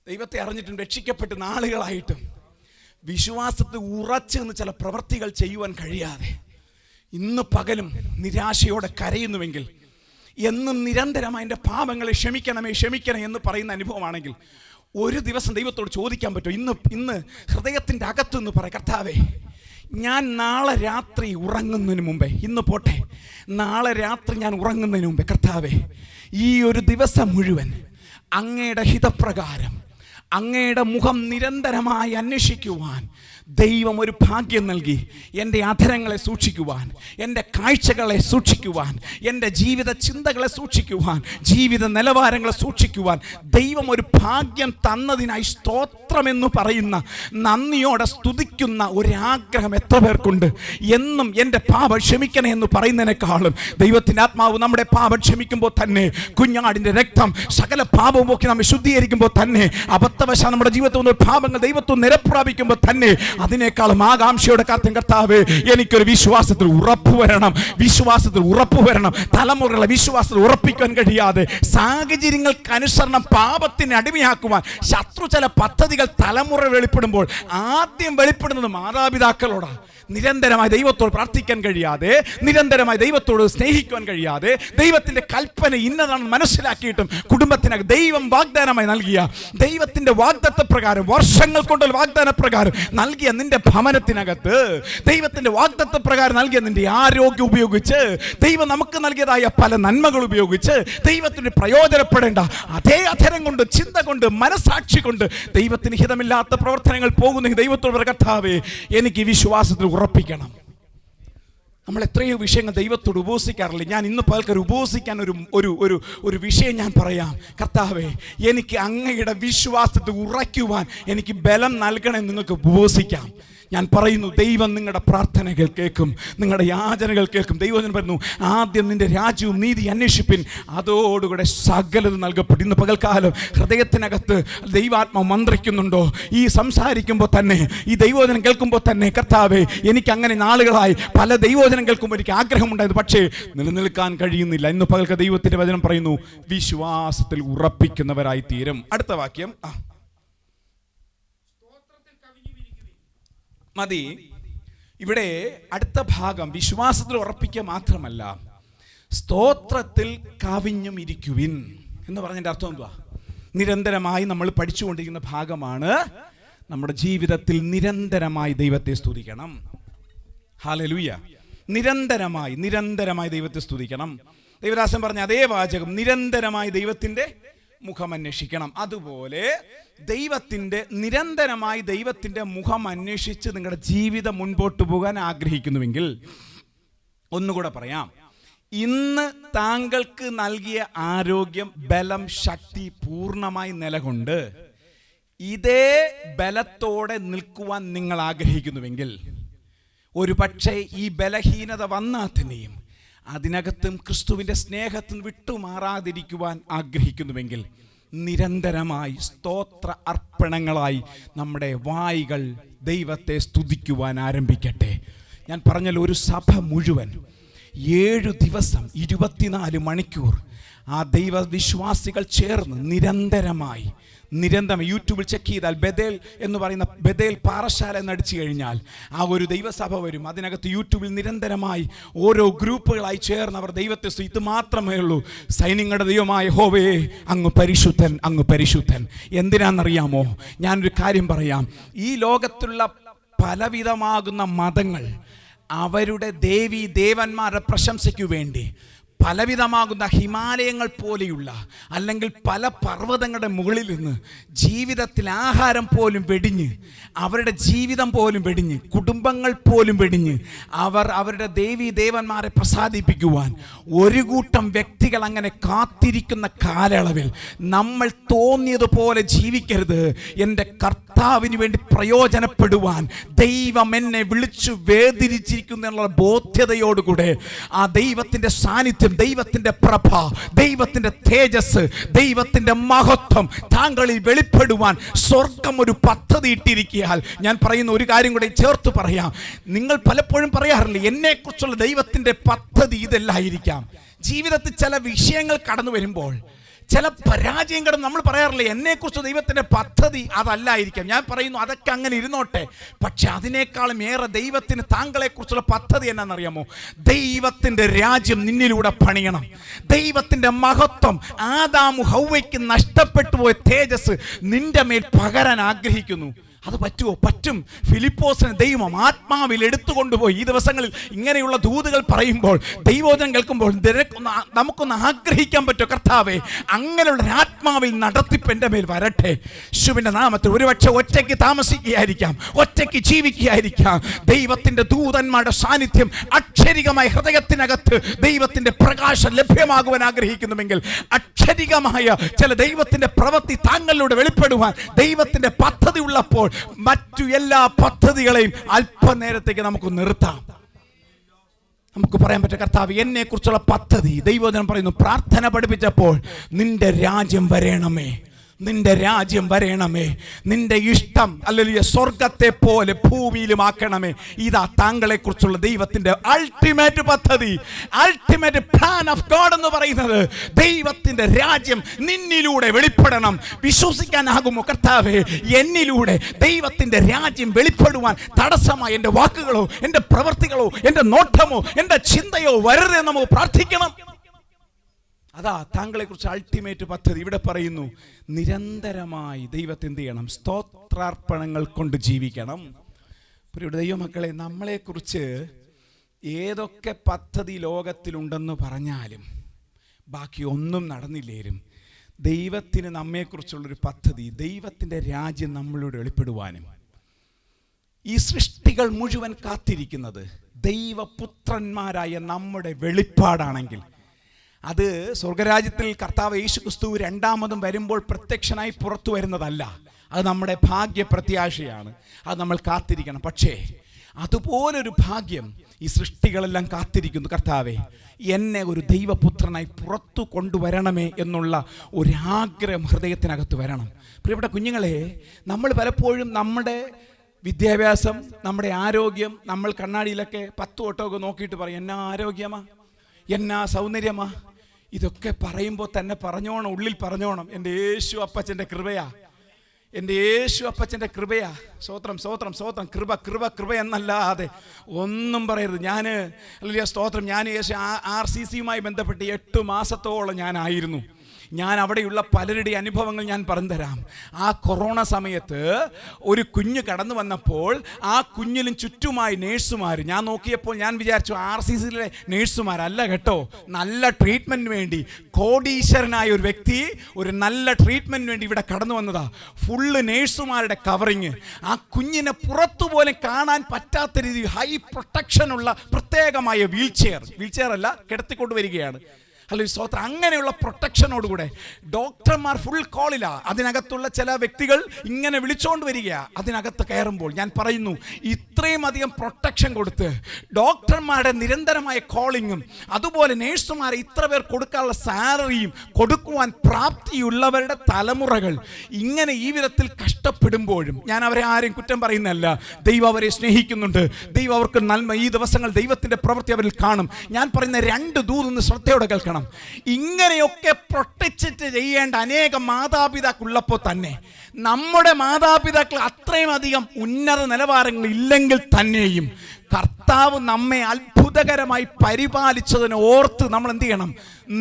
ദൈവത്തെ അറിഞ്ഞിട്ടും രക്ഷിക്കപ്പെട്ട് നാളുകളായിട്ടും വിശ്വാസത്തിൽ ഉറച്ചു നിന്ന് ചില പ്രവൃത്തികൾ ചെയ്യുവാൻ കഴിയാതെ ഇന്ന് പകലും നിരാശയോടെ കരയുന്നുവെങ്കിൽ, എന്നും നിരന്തരമായി എൻ്റെ പാപങ്ങളെ ക്ഷമിക്കണമേ എന്ന് പറയുന്ന അനുഭവമാണെങ്കിൽ ഒരു ദിവസം ദൈവത്തോട് ചോദിക്കാൻ പറ്റുമോ? ഇന്ന് ഹൃദയത്തിൻ്റെ അകത്തുനിന്ന് പറ, കർത്താവേ ഞാൻ നാളെ രാത്രി ഉറങ്ങുന്നതിന് മുമ്പേ, ഇന്ന് പോട്ടെ, നാളെ രാത്രി ഞാൻ ഉറങ്ങുന്നതിന് മുമ്പേ, കർത്താവേ ഈ ഒരു ദിവസം മുഴുവൻ അങ്ങയുടെ ഹിതപ്രകാരം അങ്ങയുടെ മുഖം നിരന്തരമായി അന്വേഷിക്കുവാൻ ദൈവം ഒരു ഭാഗ്യം നൽകി. എൻ്റെ അധരങ്ങളെ സൂക്ഷിക്കുവാൻ, എൻ്റെ കാഴ്ചകളെ സൂക്ഷിക്കുവാൻ, എൻ്റെ ജീവിത ചിന്തകളെ സൂക്ഷിക്കുവാൻ, ജീവിത നിലവാരങ്ങളെ സൂക്ഷിക്കുവാൻ ദൈവം ഒരു ഭാഗ്യം തന്നതിനായി സ്തോത്രമെന്ന് പറയുന്ന, നന്ദിയോടെ സ്തുതിക്കുന്ന ഒരാഗ്രഹം എത്ര പേർക്കുണ്ട്? എന്നും എൻ്റെ പാപം ക്ഷമിക്കണേ എന്ന് പറയുന്നതിനേക്കാളും ദൈവത്തിൻ്റെ ആത്മാവ് നമ്മുടെ പാപം ക്ഷമിക്കുമ്പോൾ തന്നെ, കുഞ്ഞാടിൻ്റെ രക്തം സകല പാപവും ഒക്കെ നമ്മെ ശുദ്ധീകരിക്കുമ്പോൾ തന്നെ, അബദ്ധവശാൽ നമ്മുടെ ജീവിതത്തിൽ നിന്ന് പാപങ്ങൾ ദൈവത്തിൽ നിരപ്രാപിക്കുമ്പോൾ തന്നെ, അതിനേക്കാളും ആകാംക്ഷയോടെ കാത്തും, കർത്താവേ എനിക്കൊരു വിശ്വാസത്തിൽ ഉറപ്പ് വരണം. തലമുറകളെ വിശ്വാസത്തിൽ ഉറപ്പിക്കാൻ കഴിയാതെ സാഹചര്യങ്ങൾക്കനുസരണം പാപത്തിന് അടിമയാക്കുവാൻ ശത്രു ചില പദ്ധതികൾ തലമുറ വെളിപ്പെടുമ്പോൾ ആദ്യം വെളിപ്പെടുന്നത് മാതാപിതാക്കളോടാണ്. നിരന്തരമായി ദൈവത്തോട് പ്രാർത്ഥിക്കാൻ കഴിയാതെ, നിരന്തരമായി ദൈവത്തോട് സ്നേഹിക്കുവാൻ കഴിയാതെ, ദൈവത്തിന്റെ കൽപ്പന ഇന്നതാണെന്ന് മനസ്സിലാക്കിയിട്ടും കുടുംബത്തിനകത്ത് ദൈവം വാഗ്ദാനമായി നൽകിയ, ദൈവത്തിന്റെ വാഗ്ദത്ത പ്രകാരം, വർഷങ്ങൾ കൊണ്ടുള്ള വാഗ്ദാന പ്രകാരം നൽകിയ നൽകിയ നിന്റെ ഭവനത്തിനകത്ത്, ദൈവത്തിന്റെ വാഗ്ദത്ത പ്രകാരം നൽകിയ നിന്റെ ആരോഗ്യം ഉപയോഗിച്ച്, ദൈവം നമുക്ക് നൽകിയതായ പല നന്മകൾ ഉപയോഗിച്ച് ദൈവത്തിന് പ്രയോജനപ്പെടേണ്ട അതേ അധരം കൊണ്ട്, ചിന്ത കൊണ്ട്, മനസാക്ഷി കൊണ്ട് ദൈവത്തിന് ഹിതമില്ലാത്ത പ്രവർത്തനങ്ങൾ പോകുന്ന ദൈവത്തോട് കർത്താവേ എനിക്ക് വിശ്വാസത്തിൽ ഉറപ്പിക്കണം. നമ്മൾ എത്രയോ വിഷയങ്ങൾ ദൈവത്തോട് ഉപവസിക്കാറില്ല. ഞാൻ ഇന്ന് പകൽക്കൊരു ഉപവസിക്കാൻ ഒരു വിഷയം ഞാൻ പറയാം. കർത്താവേ, എനിക്ക് അങ്ങയുടെ വിശ്വാസത്തിൽ ഉറയ്ക്കുവാൻ എനിക്ക് ബലം നൽകണേ. നിങ്ങൾക്ക് ഉപവസിക്കാം. ഞാൻ പറയുന്നു, ദൈവം നിങ്ങളുടെ പ്രാർത്ഥനകൾ കേൾക്കും, നിങ്ങളുടെ യാചനകൾ കേൾക്കും. ദൈവം പറയുന്നു, ആദ്യം നിന്റെ രാജ്യവും നീതി അന്വേഷിപ്പിൻ, അതോടുകൂടെ സകലത് നൽകപ്പെടും. ഇന്ന് പകൽക്കാലം ഹൃദയത്തിനകത്ത് ദൈവാത്മാവ് മന്ത്രിക്കുന്നുണ്ടോ? ഈ സംസാരിക്കുമ്പോൾ തന്നെ, ഈ ദൈവവചനം കേൾക്കുമ്പോൾ തന്നെ, കർത്താവേ, എനിക്ക് അങ്ങനെ നാളുകളായി പല ദൈവവചനം കേൾക്കുമ്പോൾ എനിക്ക് ആഗ്രഹമുണ്ടായിരുന്നു, പക്ഷേ നിലനിൽക്കാൻ കഴിയുന്നില്ല. ഇന്ന് പകൽക്ക് ദൈവത്തിന്റെ വചനം പറയുന്നു, വിശ്വാസത്തിൽ ഉറപ്പിക്കുന്നവരായി തീരും. അടുത്ത വാക്യം മതി. ഇവിടെ അടുത്ത ഭാഗം വിശ്വാസത്തിൽ ഉറപ്പിക്കുക മാത്രമല്ല, സ്തോത്രത്തിൽ കവിഞ്ഞും ഇരിക്കുവിൻ എന്ന് പറഞ്ഞതിന്റെ അർത്ഥം എന്തുവാ? നിരന്തരമായി നമ്മൾ പഠിച്ചുകൊണ്ടിരിക്കുന്ന ഭാഗമാണ്. നമ്മുടെ ജീവിതത്തിൽ നിരന്തരമായി ദൈവത്തെ സ്തുതിക്കണം. ഹല്ലേലൂയ. നിരന്തരമായി ദൈവത്തെ സ്തുതിക്കണം. ദൈവദാസൻ പറഞ്ഞ അതേ വാചകം, നിരന്തരമായി ദൈവത്തിന്റെ മുഖം അന്വേഷിക്കണം. അതുപോലെ നിരന്തരമായി ദൈവത്തിന്റെ മുഖം അന്വേഷിച്ച് നിങ്ങളുടെ ജീവിതം മുൻപോട്ട് പോകാൻ ആഗ്രഹിക്കുന്നുവെങ്കിൽ, ഒന്നുകൂടെ പറയാം, ഇന്ന് താങ്കൾക്ക് നൽകിയ ആരോഗ്യം, ബലം, ശക്തി പൂർണ്ണമായി നിലകൊണ്ട് ഇതേ ബലത്തോടെ നിൽക്കുവാൻ നിങ്ങൾ ആഗ്രഹിക്കുന്നുവെങ്കിൽ, ഒരു പക്ഷേ ഈ ബലഹീനത വന്നാൽ തന്നെയും അതിനകത്തും ക്രിസ്തുവിന്റെ സ്നേഹത്തിൽ വിട്ടുമാറാതിരിക്കുവാൻ ആഗ്രഹിക്കുന്നുവെങ്കിൽ, നിരന്തരമായി സ്തോത്ര അർപ്പണങ്ങളായി നമ്മുടെ വായികൾ ദൈവത്തെ സ്തുതിക്കുവാൻ ആരംഭിക്കട്ടെ. ഞാൻ പറഞ്ഞല്ലോ, ഒരു സഭ മുഴുവൻ 7 ദിവസം 24 മണിക്കൂർ ആ ദൈവവിശ്വാസികൾ ചേർന്ന് നിരന്തരമായി യൂട്യൂബിൽ ചെക്ക് ചെയ്താൽ ബദേൽ എന്ന് പറയുന്ന ബദേൽ പാറശാല എന്നടിച്ചു കഴിഞ്ഞാൽ ആ ഒരു ദൈവസഭ വരും. അതിനകത്ത് യൂട്യൂബിൽ നിരന്തരമായി ഓരോ ഗ്രൂപ്പുകളായി ചേർന്ന് അവർ ദൈവത്തെ ഇത് മാത്രമേ ഉള്ളൂ, സൈന്യങ്ങളുടെ ദൈവമായ യഹോവേ, അങ്ങ് പരിശുദ്ധൻ, അങ്ങ് പരിശുദ്ധൻ. എന്തിനാണെന്നറിയാമോ? ഞാനൊരു കാര്യം പറയാം. ഈ ലോകത്തുള്ള പലവിധമാകുന്ന മതങ്ങൾ അവരുടെ ദേവന്മാരുടെ പ്രശംസയ്ക്കു വേണ്ടി പലവിധമാകുന്ന ഹിമാലയങ്ങൾ പോലെയുള്ള അല്ലെങ്കിൽ പല പർവ്വതങ്ങളുടെ മുകളിൽ നിന്ന് ജീവിതത്തിൽ ആഹാരം പോലും വെടിഞ്ഞ്, അവരുടെ ജീവിതം പോലും വെടിഞ്ഞ്, കുടുംബങ്ങൾ പോലും വെടിഞ്ഞ് അവരുടെ ദേവന്മാരെ പ്രസാദിപ്പിക്കുവാൻ ഒരു കൂട്ടം വ്യക്തികൾ അങ്ങനെ കാത്തിരിക്കുന്ന കാലയളവിൽ നമ്മൾ തോന്നിയതുപോലെ ജീവിക്കരുത്. എൻ്റെ കർത്താവിന് വേണ്ടി പ്രയോജനപ്പെടുവാൻ ദൈവം എന്നെ വിളിച്ചു വേദിരിച്ചിരിക്കുന്നു എന്നുള്ള ബോധ്യതയോടുകൂടെ ആ ദൈവത്തിൻ്റെ സാന്നിധ്യം, ദൈവത്തിന്റെ പ്രഭ, ദൈവത്തിന്റെ തേജസ്, ദൈവത്തിന്റെ മഹത്വം താങ്കളിൽ വെളിപ്പെടുവാൻ സ്വർഗം ഒരു പദ്ധതി ഇട്ടിരിക്കുകയാൽ, ഞാൻ പറയുന്ന ഒരു കാര്യം കൂടെ ചേർത്ത് പറയാം. നിങ്ങൾ പലപ്പോഴും പറയാറില്ലേ, എന്നെക്കുറിച്ചുള്ള ദൈവത്തിന്റെ പദ്ധതി ഇതെല്ലായിരിക്കാം. ജീവിതത്തിൽ ചില വിഷയങ്ങൾ കടന്നു വരുമ്പോൾ, ചില പരാജയം കടന്ന് നമ്മൾ പറയാറില്ലേ, എന്നെക്കുറിച്ച് ദൈവത്തിന്റെ പദ്ധതി അതല്ലായിരിക്കാം. ഞാൻ പറയുന്നു, അതൊക്കെ അങ്ങനെ ഇരുന്നോട്ടെ, പക്ഷെ അതിനേക്കാളും ഏറെ ദൈവത്തിന് താങ്കളെക്കുറിച്ചുള്ള പദ്ധതി എന്നാണെന്നറിയാമോ? ദൈവത്തിന്റെ രാജ്യം നിന്നിലൂടെ പണിയണം. ദൈവത്തിന്റെ മഹത്വം, ആദാമു ഹൗവയ്ക്ക് നഷ്ടപ്പെട്ടു പോയ തേജസ് നിന്റെ മേൽ പകരാൻ ആഗ്രഹിക്കുന്നു. അത് പറ്റുമോ? പറ്റും. ഫിലിപ്പോസിനെ ദൈവം ആത്മാവിൽ എടുത്തുകൊണ്ടുപോയി. ഈ ദിവസങ്ങളിൽ ഇങ്ങനെയുള്ള ദൂതുകൾ പറയുമ്പോൾ, ദൈവവചനം കേൾക്കുമ്പോൾ നമുക്കൊന്ന് ആഗ്രഹിക്കാൻ പറ്റുമോ? കർത്താവേ, അങ്ങനെയുള്ള ആത്മാവിൽ നടത്തിപ്പ് എൻ്റെ മേൽ വരട്ടെ. യേശുവിൻ്റെ നാമത്തിൽ. ഒരുപക്ഷെ ഒറ്റയ്ക്ക് താമസിക്കുകയായിരിക്കാം, ഒറ്റയ്ക്ക് ജീവിക്കുകയായിരിക്കാം. ദൈവത്തിൻ്റെ ദൂതന്മാരുടെ സാന്നിധ്യം അക്ഷരികമായി ഹൃദയത്തിനകത്ത് ദൈവത്തിൻ്റെ പ്രകാശം ലഭ്യമാകുവാൻ ആഗ്രഹിക്കുന്നുവെങ്കിൽ, അക്ഷരികമായ ചില ദൈവത്തിൻ്റെ പ്രവൃത്തി താങ്കളിലൂടെ വെളിപ്പെടുവാൻ ദൈവത്തിൻ്റെ പദ്ധതി ഉള്ളപ്പോൾ മറ്റു എല്ലാ പദ്ധതികളെയും അല്പനേരത്തേക്ക് നമുക്ക് നിർത്താം. നമുക്ക് പറയാൻ പറ്റും, കർത്താവ് എന്നെ കുറിച്ചുള്ള പദ്ധതി. ദൈവവചനം പറയുന്നു, പ്രാർത്ഥന പഠിപ്പിച്ചപ്പോൾ നിന്റെ രാജ്യം വരേണമേ, നിന്റെ രാജ്യം വരേണമേ, നിന്റെ ഇഷ്ടം അല്ലെങ്കിൽ സ്വർഗത്തെ പോലെ ഭൂമിയിലും ആക്കണമേ. ഇതാ താങ്കളെ കുറിച്ചുള്ള ദൈവത്തിന്റെ അൾട്ടിമേറ്റ് പദ്ധതി, അൾട്ടിമേറ്റ് പ്ലാൻ ഓഫ് ഗോഡ് എന്ന് പറയുന്നത്. ദൈവത്തിന്റെ രാജ്യം നിന്നിലൂടെ വെളിപ്പെടണം. വിശ്വസിക്കാനാകുമോ? കർത്താവേ, എന്നിലൂടെ ദൈവത്തിന്റെ രാജ്യം വെളിപ്പെടുവാൻ തടസ്സമായി എൻ്റെ വാക്കുകളോ, എൻ്റെ പ്രവൃത്തികളോ, എൻ്റെ നോട്ടമോ, എൻ്റെ ചിന്തയോ വരരുതേ. നമുക്ക് പ്രാർത്ഥിക്കണം. അതാ താങ്കളെ കുറിച്ച് അൾട്ടിമേറ്റ് പദ്ധതി. ഇവിടെ പറയുന്നു, നിരന്തരമായി ദൈവത്തെ എന്ത് ചെയ്യണം? സ്തോത്രാർപ്പണങ്ങൾ കൊണ്ട് ജീവിക്കണം. പ്രിയപ്പെട്ട ദൈവമക്കളെ, നമ്മളെക്കുറിച്ച് ഏതൊക്കെ പദ്ധതി ലോകത്തിലുണ്ടെന്ന് പറഞ്ഞാലും ബാക്കി ഒന്നും നടന്നില്ലേലും ദൈവത്തിന് നമ്മെക്കുറിച്ചുള്ളൊരു പദ്ധതി, ദൈവത്തിൻ്റെ രാജ്യം നമ്മളോട് വെളിപ്പെടുവാനും ഈ സൃഷ്ടികൾ മുഴുവൻ കാത്തിരിക്കുന്നത് ദൈവപുത്രന്മാരായ നമ്മുടെ വെളിപ്പാടാണെങ്കിൽ അത് സ്വർഗരാജ്യത്തിൽ കർത്താവ് യേശു ക്രിസ്തു രണ്ടാമതും വരുമ്പോൾ പ്രത്യക്ഷനായി പുറത്തു വരുന്നതല്ല. അത് നമ്മുടെ ഭാഗ്യപ്രത്യാശയാണ്. അത് നമ്മൾ കാത്തിരിക്കണം. പക്ഷേ അതുപോലൊരു ഭാഗ്യം ഈ സൃഷ്ടികളെല്ലാം കാത്തിരിക്കുന്നു. കർത്താവേ, എന്നെ ഒരു ദൈവപുത്രനായി പുറത്തു കൊണ്ടുവരണമേ എന്നുള്ള ഒരാഗ്രഹം ഹൃദയത്തിനകത്ത് വരണം. പ്രിയപ്പെട്ട കുഞ്ഞുങ്ങളെ, നമ്മൾ പലപ്പോഴും നമ്മുടെ വിദ്യാഭ്യാസം, നമ്മുടെ ആരോഗ്യം, നമ്മൾ കണ്ണാടിയിലൊക്കെ 10 വട്ടമൊക്കെ നോക്കിയിട്ട് പറയും, എന്നാ ആരോഗ്യമാ, എന്നാ സൗന്ദര്യമാ. ഇതൊക്കെ പറയുമ്പോൾ തന്നെ പറഞ്ഞോണം, ഉള്ളിൽ പറഞ്ഞോണം, എൻ്റെ യേശു അപ്പച്ചൻ്റെ കൃപയാ, എൻ്റെ യേശു അപ്പച്ചൻ്റെ കൃപയാ. സ്തോത്രം സ്തോത്രം സ്തോത്രം. കൃപ കൃപ കൃപ എന്നല്ലാതെ ഒന്നും പറയരുത്. അല്ലെങ്കിൽ സ്തോത്രം, ഞാൻ യേശു RCCയുമായി ബന്ധപ്പെട്ട് 8 മാസത്തോളം ഞാനായിരുന്നു. ഞാൻ അവിടെയുള്ള പലരുടെ അനുഭവങ്ങൾ ഞാൻ പറഞ്ഞു തരാം. ആ കൊറോണ സമയത്ത് ഒരു കുഞ്ഞ് കടന്നു വന്നപ്പോൾ ആ കുഞ്ഞിലും ചുറ്റുമായി നേഴ്സുമാർ. ഞാൻ നോക്കിയപ്പോൾ ഞാൻ വിചാരിച്ചു RCCയിലെ നേഴ്സുമാരല്ല കേട്ടോ. നല്ല ട്രീറ്റ്മെൻറ്റിന് വേണ്ടി കോടീശ്വരനായ ഒരു വ്യക്തി ഒരു നല്ല ട്രീറ്റ്മെൻറ്റിന് വേണ്ടി ഇവിടെ കടന്നു വന്നതാ. ഫുള്ള് നേഴ്സുമാരുടെ കവറിങ്. ആ കുഞ്ഞിനെ പുറത്തുപോലും കാണാൻ പറ്റാത്ത രീതിയിൽ ഹൈ പ്രൊട്ടക്ഷനുള്ള പ്രത്യേകമായ വീൽചെയർ അല്ല, കിടത്തിക്കൊണ്ടുവരികയാണ്. അല്ലെങ്കിൽ സ്തോത്രം, അങ്ങനെയുള്ള പ്രൊട്ടക്ഷനോടുകൂടെ ഡോക്ടർമാർ ഫുൾ കോളിലാ. അതിനകത്തുള്ള ചില വ്യക്തികൾ ഇങ്ങനെ വിളിച്ചുകൊണ്ട് വരിക. അതിനകത്ത് കയറുമ്പോൾ ഞാൻ പറയുന്നു, ഇത്രയും അധികം പ്രൊട്ടക്ഷൻ കൊടുത്ത് ഡോക്ടർമാരുടെ നിരന്തരമായ കോളിങ്ങും അതുപോലെ നേഴ്സുമാരെ ഇത്ര പേർ കൊടുക്കാനുള്ള സാലറിയും കൊടുക്കുവാൻ പ്രാപ്തിയുള്ളവരുടെ തലമുറകൾ ഇങ്ങനെ ഈ വിധത്തിൽ കഷ്ടപ്പെടുമ്പോഴും ഞാൻ അവരെ ആരെയും കുറ്റം പറയുന്നതല്ല. ദൈവം അവരെ സ്നേഹിക്കുന്നുണ്ട്. ദൈവം അവർക്ക് നന്മ, ഈ ദിവസങ്ങൾ ദൈവത്തിൻ്റെ പ്രവൃത്തി അവരിൽ കാണും. ഞാൻ പറയുന്ന 2 ദൂതൊന്ന് ശ്രദ്ധയോടെ കേൾക്കണം. ഇങ്ങനെയൊക്കെ പ്രൊട്ടക്റ്റ് ചെയ്യേണ്ട അനേകം മാതാപിതാക്കളുള്ളപ്പോൾ തന്നെ നമ്മുടെ മാതാപിതാക്കൾ അത്രയും അധികം ഉന്നത നിലവാരങ്ങൾ ഇല്ലെങ്കിൽ തന്നെയും കർത്താവ് നമ്മെ അത്ഭുതകരമായി പരിപാലിച്ചതിനെ ഓർത്ത് നമ്മൾ എന്ത് ചെയ്യണം?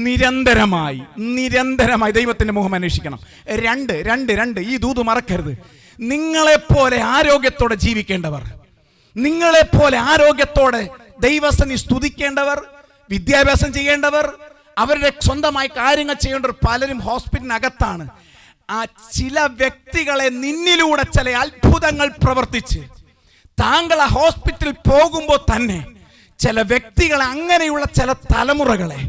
നിരന്തരമായി ദൈവത്തിൻ്റെ മുഖം അന്വേഷിക്കണം. 2 ഈ ദൂത് മറക്കരുത്. നിങ്ങളെപ്പോലെ ആരോഗ്യത്തോടെ ജീവിക്കേണ്ടവർ, നിങ്ങളെപ്പോലെ ആരോഗ്യത്തോടെ ദൈവസന്നിധി സ്തുതിക്കേണ്ടവർ, വിദ്യാഭ്യാസം ചെയ്യേണ്ടവർ, അവരുടെ സ്വന്തമായി കാര്യങ്ങൾ ചെയ്യേണ്ടവർ പലരും ഹോസ്പിറ്റലിനകത്താണ്. ആ ചില വ്യക്തികളെ നിന്നിലൂടെ ചില അത്ഭുതങ്ങൾ പ്രവർത്തിച്ച് താങ്കൾ ആ ഹോസ്പിറ്റലിൽ പോകുമ്പോൾ തന്നെ ചില വ്യക്തികളെ, അങ്ങനെയുള്ള ചില തലമുറകളെ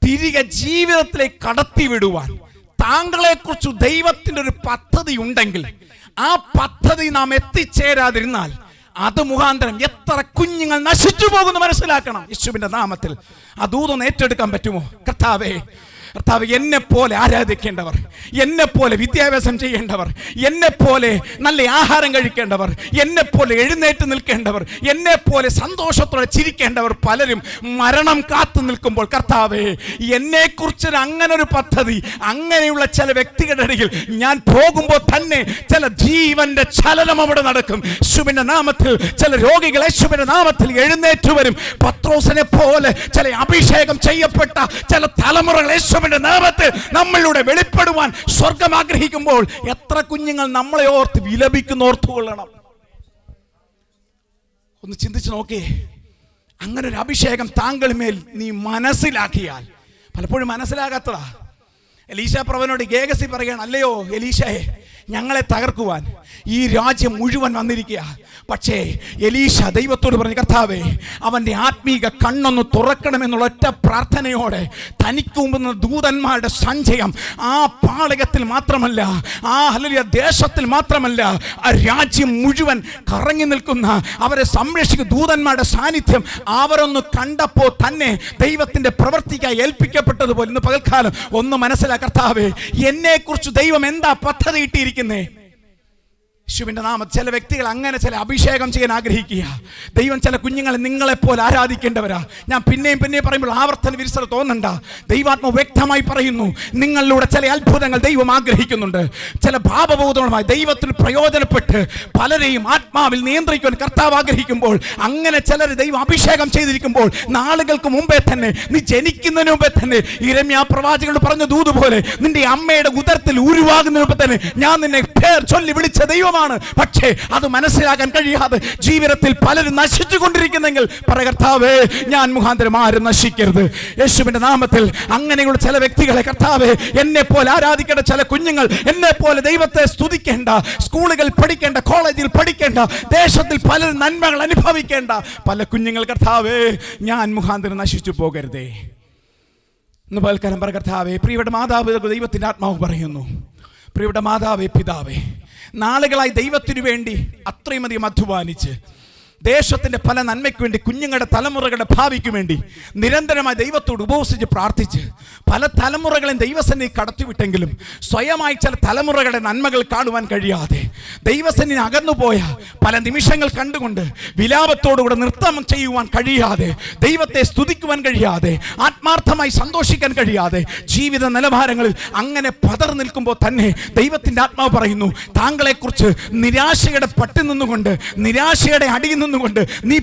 തിരികെ ജീവിതത്തിലേക്ക് കടത്തിവിടുവാൻ താങ്കളെക്കുറിച്ച് ദൈവത്തിൻ്റെ ഒരു പദ്ധതി ഉണ്ടെങ്കിൽ ആ പദ്ധതി നാം എത്തിച്ചേരാതിരുന്നാൽ അത് മുഖാന്തരം എത്ര കുഞ്ഞുങ്ങൾ നശിച്ചു പോകുന്നു മനസ്സിലാക്കണം. യേശുവിന്റെ നാമത്തിൽ ആ ദൂതൊന്ന് ഏറ്റെടുക്കാൻ പറ്റുമോ? കർത്താവേ, എന്നെ പോലെ ആരാധിക്കേണ്ടവർ, എന്നെ പോലെ വിദ്യാഭ്യാസം ചെയ്യേണ്ടവർ, എന്നെ പോലെ നല്ല ആഹാരം കഴിക്കേണ്ടവർ, എന്നെ പോലെ എഴുന്നേറ്റ് നിൽക്കേണ്ടവർ, എന്നെ പോലെ സന്തോഷത്തോടെ ചിരിക്കേണ്ടവർ പലരും മരണം കാത്തു നിൽക്കുമ്പോൾ കർത്താവേ, എന്നെക്കുറിച്ച് അങ്ങനെ ഒരു പദ്ധതി, അങ്ങനെയുള്ള ചില വ്യക്തികളുടെ ഇടയിൽ ഞാൻ പോകുമ്പോൾ തന്നെ ചില ജീവന്റെ ചലനം അവിടെ നടക്കും. യേശുവിന്റെ നാമത്തിൽ ചില രോഗികൾ യേശുവിന്റെ നാമത്തിൽ എഴുന്നേറ്റ് വരും. പത്രോസിനെ പോലെ ചില അഭിഷേകം ചെയ്യപ്പെട്ട ചില തലമുറകൾ യേശുവിന്റെ നാമത്തിൽ നമ്മളിലൂടെ വെളിപ്പെടുവാൻ സ്വർഗം ആഗ്രഹിക്കുമ്പോൾ എത്ര കുഞ്ഞുങ്ങൾ നമ്മളെ ഓർത്ത് വിലപിക്കുന്ന ഓർത്തുകൊള്ളണം. ഒന്ന് ചിന്തിച്ചു നോക്കേ. അങ്ങനെ ഒരു അഭിഷേകം താങ്കളുമേൽ നീ മനസ്സിലാക്കിയാൽ, പലപ്പോഴും മനസ്സിലാകാത്തതാ. എലീശ പ്രവചനോട് ഗേഹസി പറയുകയാണ്, അല്ലയോ എലീശയെ, ഞങ്ങളെ തകർക്കുവാൻ ഈ രാജ്യം മുഴുവൻ വന്നിരിക്കുക. പക്ഷേ എലീശ ദൈവത്തോട് പറഞ്ഞു, കർത്താവേ, അവൻ്റെ ആത്മീക കണ്ണൊന്ന് തുറക്കണമെന്നുള്ള ഒറ്റ പ്രാർത്ഥനയോടെ തനിക്ക് മുമ്പ് ദൂതന്മാരുടെ സഞ്ചയം ആ പാളയത്തിൽ മാത്രമല്ല, ആ ഹല്ലേലൂയ ദേശത്തിൽ മാത്രമല്ല, ആ രാജ്യം മുഴുവൻ കറങ്ങി നിൽക്കുന്ന, അവരെ സംരക്ഷിക്കുന്ന ദൂതന്മാരുടെ സാന്നിധ്യം അവരൊന്ന് കണ്ടപ്പോൾ തന്നെ ദൈവത്തിൻ്റെ പ്രവൃത്തിക്കായി ഏൽപ്പിക്കപ്പെട്ടതുപോലെ ഇന്ന് പകൽക്കാലം ഒന്ന് മനസ്സിലാക്കി, കർത്താവേ, എന്നെക്കുറിച്ച് ദൈവം എന്താ പദ്ധതി ഇട്ടിരിക്കുന്നേ? യേശുവിന്റെ നാമത്തിൽ ചില വ്യക്തികൾ അങ്ങനെ ചില അഭിഷേകം ചെയ്യാൻ ആഗ്രഹിക്കുക. ദൈവം ചില കുഞ്ഞുങ്ങളെ നിങ്ങളെപ്പോലെ ആരാധിക്കേണ്ടവരാ. ഞാൻ പിന്നെയും പറയുമ്പോൾ ആവർത്തന വിരസത തോന്നണ്ട. ദൈവാത്മ വ്യക്തമായി പറയുന്നു, നിങ്ങളിലൂടെ ചില അത്ഭുതങ്ങൾ ദൈവം ആഗ്രഹിക്കുന്നുണ്ട്. ചില ഭാവബോധങ്ങളുമായി ദൈവത്തിൽ പ്രയോജനപ്പെട്ട് പലരെയും ആത്മാവിൽ നിയന്ത്രിക്കുവാൻ കർത്താവ് ആഗ്രഹിക്കുമ്പോൾ, അങ്ങനെ ചിലർ ദൈവം അഭിഷേകം ചെയ്തിരിക്കുമ്പോൾ നാളുകൾക്ക് മുമ്പേ തന്നെ, നീ ജനിക്കുന്നതിന് മുമ്പേ തന്നെ, യിരെമ്യാ പ്രവാചകനോട് പറഞ്ഞ ദൂത് പോലെ നിന്റെ അമ്മയുടെ ഉദരത്തിൽ ഉരുവാകുന്നതിന് മുമ്പ് തന്നെ ഞാൻ നിന്നെ പേർ ചൊല്ലി വിളിച്ച ദൈവമാണ്. ദൈവമാണ്. പക്ഷേ അത് മനസ്സിലാക്കാൻ കഴിയാതെ ജീവിതത്തിൽ പലരും നശിച്ചുകൊണ്ടിരിക്കുന്നെങ്കിൽ പറ കർത്താവേ, ഞാൻ മുഖാന്തരം ആരും നശിക്കരുത്. യേശുവിന്റെ നാമത്തിൽ അങ്ങനെയുള്ള ചില വ്യക്തികളെ കർത്താവേ, എന്നെ പോലെ ആരാധിക്കേണ്ട ചില കുഞ്ഞുങ്ങൾ, എന്നെ പോലെ ദൈവത്തെ സ്തുതിക്കേണ്ട, സ്കൂളുകൾ പഠിക്കേണ്ട, കോളേജിൽ പഠിക്കേണ്ട, ദേശത്തിൽ പല നന്മകൾ അനുഭവിക്കേണ്ട പല കുഞ്ഞുങ്ങൾ കർത്താവേ, ഞാൻ മുഖാന്തരം നശിച്ചു പോകരുതേ. ഇന്ന് പൽക്കാലം പറ കർത്താവേ, പ്രിയപ്പെട്ട മാതാപിതാ, ദൈവത്തിന്റെ ആത്മാവ് പറയുന്നു, പ്രിയപ്പെട്ട മാതാവേ, പിതാവേ, നാളുകളായി ദൈവത്തിനു വേണ്ടി അത്രയും അധികം അധ്വാനിച്ച് ദേശത്തിന്റെ പല നന്മയ്ക്ക് വേണ്ടി, കുഞ്ഞുങ്ങളുടെ തലമുറകളുടെ ഭാവിക്ക് വേണ്ടി നിരന്തരമായി ദൈവത്തോട് ഉപവസിച്ച് പ്രാർത്ഥിച്ച് പല തലമുറകളെയും ദൈവസന്നിധി കടത്തിവിട്ടെങ്കിലും സ്വയമായി ചില തലമുറകളുടെ നന്മകൾ കാണുവാൻ കഴിയാതെ ദൈവസന്നിധി അകന്നുപോയ പല നിമിഷങ്ങൾ കണ്ടുകൊണ്ട് വിലാപത്തോടുകൂടെ നൃത്തം ചെയ്യുവാൻ കഴിയാതെ, ദൈവത്തെ സ്തുതിക്കുവാൻ കഴിയാതെ, ആത്മാർത്ഥമായി സന്തോഷിക്കാൻ കഴിയാതെ ജീവിത നിലവാരങ്ങളിൽ അങ്ങനെ പതർ നിൽക്കുമ്പോൾ തന്നെ ദൈവത്തിന്റെ ആത്മാവ് പറയുന്നു, താങ്കളെക്കുറിച്ച് നിരാശയുടെ പട്ടി നിന്നുകൊണ്ട്, നിരാശയുടെ അടിയിൽ കൊണ്ട് നീ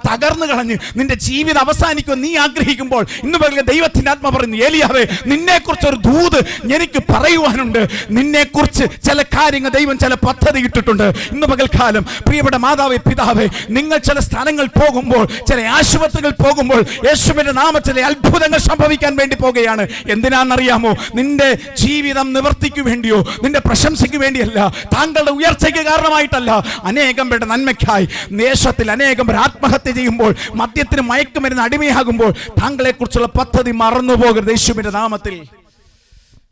തകർന്നു കളഞ്ഞ് നിന്റെ ജീവിതം അവസാനിക്കുമെന്ന് നീ ആഗ്രഹിക്കുമ്പോൾ ഇന്ന് പകൽ ദൈവത്തിന്റെ ആത്മ പറയുന്നു, ഏലിയാവേ, നിന്നെ കുറിച്ച് ഒരു ദൂത് എനിക്ക് പറയുവാനുണ്ട്. നിന്നെ കുറിച്ച് ചില കാര്യങ്ങൾ ദൈവം ചില പദ്ധതി ഇട്ടിട്ടുണ്ട്. ഇന്ന് പകൽക്കാലം പ്രിയപ്പെട്ട മാതാവേ, പിതാവേ, നിങ്ങൾ ചില സ്ഥലങ്ങൾ പോകുമ്പോൾ, ചില ആശുപത്രികൾ പോകുമ്പോൾ യേശുവിന്റെ നാമത്തിൽ അത്ഭുതങ്ങൾ സംഭവിക്കാൻ വേണ്ടി പോകുകയാണ്. എന്തിനാണെന്നറിയാമോ? നിന്റെ ജീവിതം നിവർത്തിക്കു വേണ്ടിയോ, നിന്റെ പ്രശംസയ്ക്ക് വേണ്ടിയല്ല, താങ്കളുടെ ഉയർച്ചയ്ക്ക് കാരണമായിട്ടല്ല, അനേകം പേരുടെ നന്മയ്ക്കായി. ദേശത്തിൽ അനേകം പേർ ആത്മഹത്യ ചെയ്യുമ്പോൾ, മദ്യത്തിന് മയക്കുമരുന്ന് അടിമയാകുമ്പോൾ താങ്കളെ കുറിച്ചുള്ള പദ്ധതി മറന്നു പോകരുത്. യേശുവിന്റെ നാമത്തിൽ,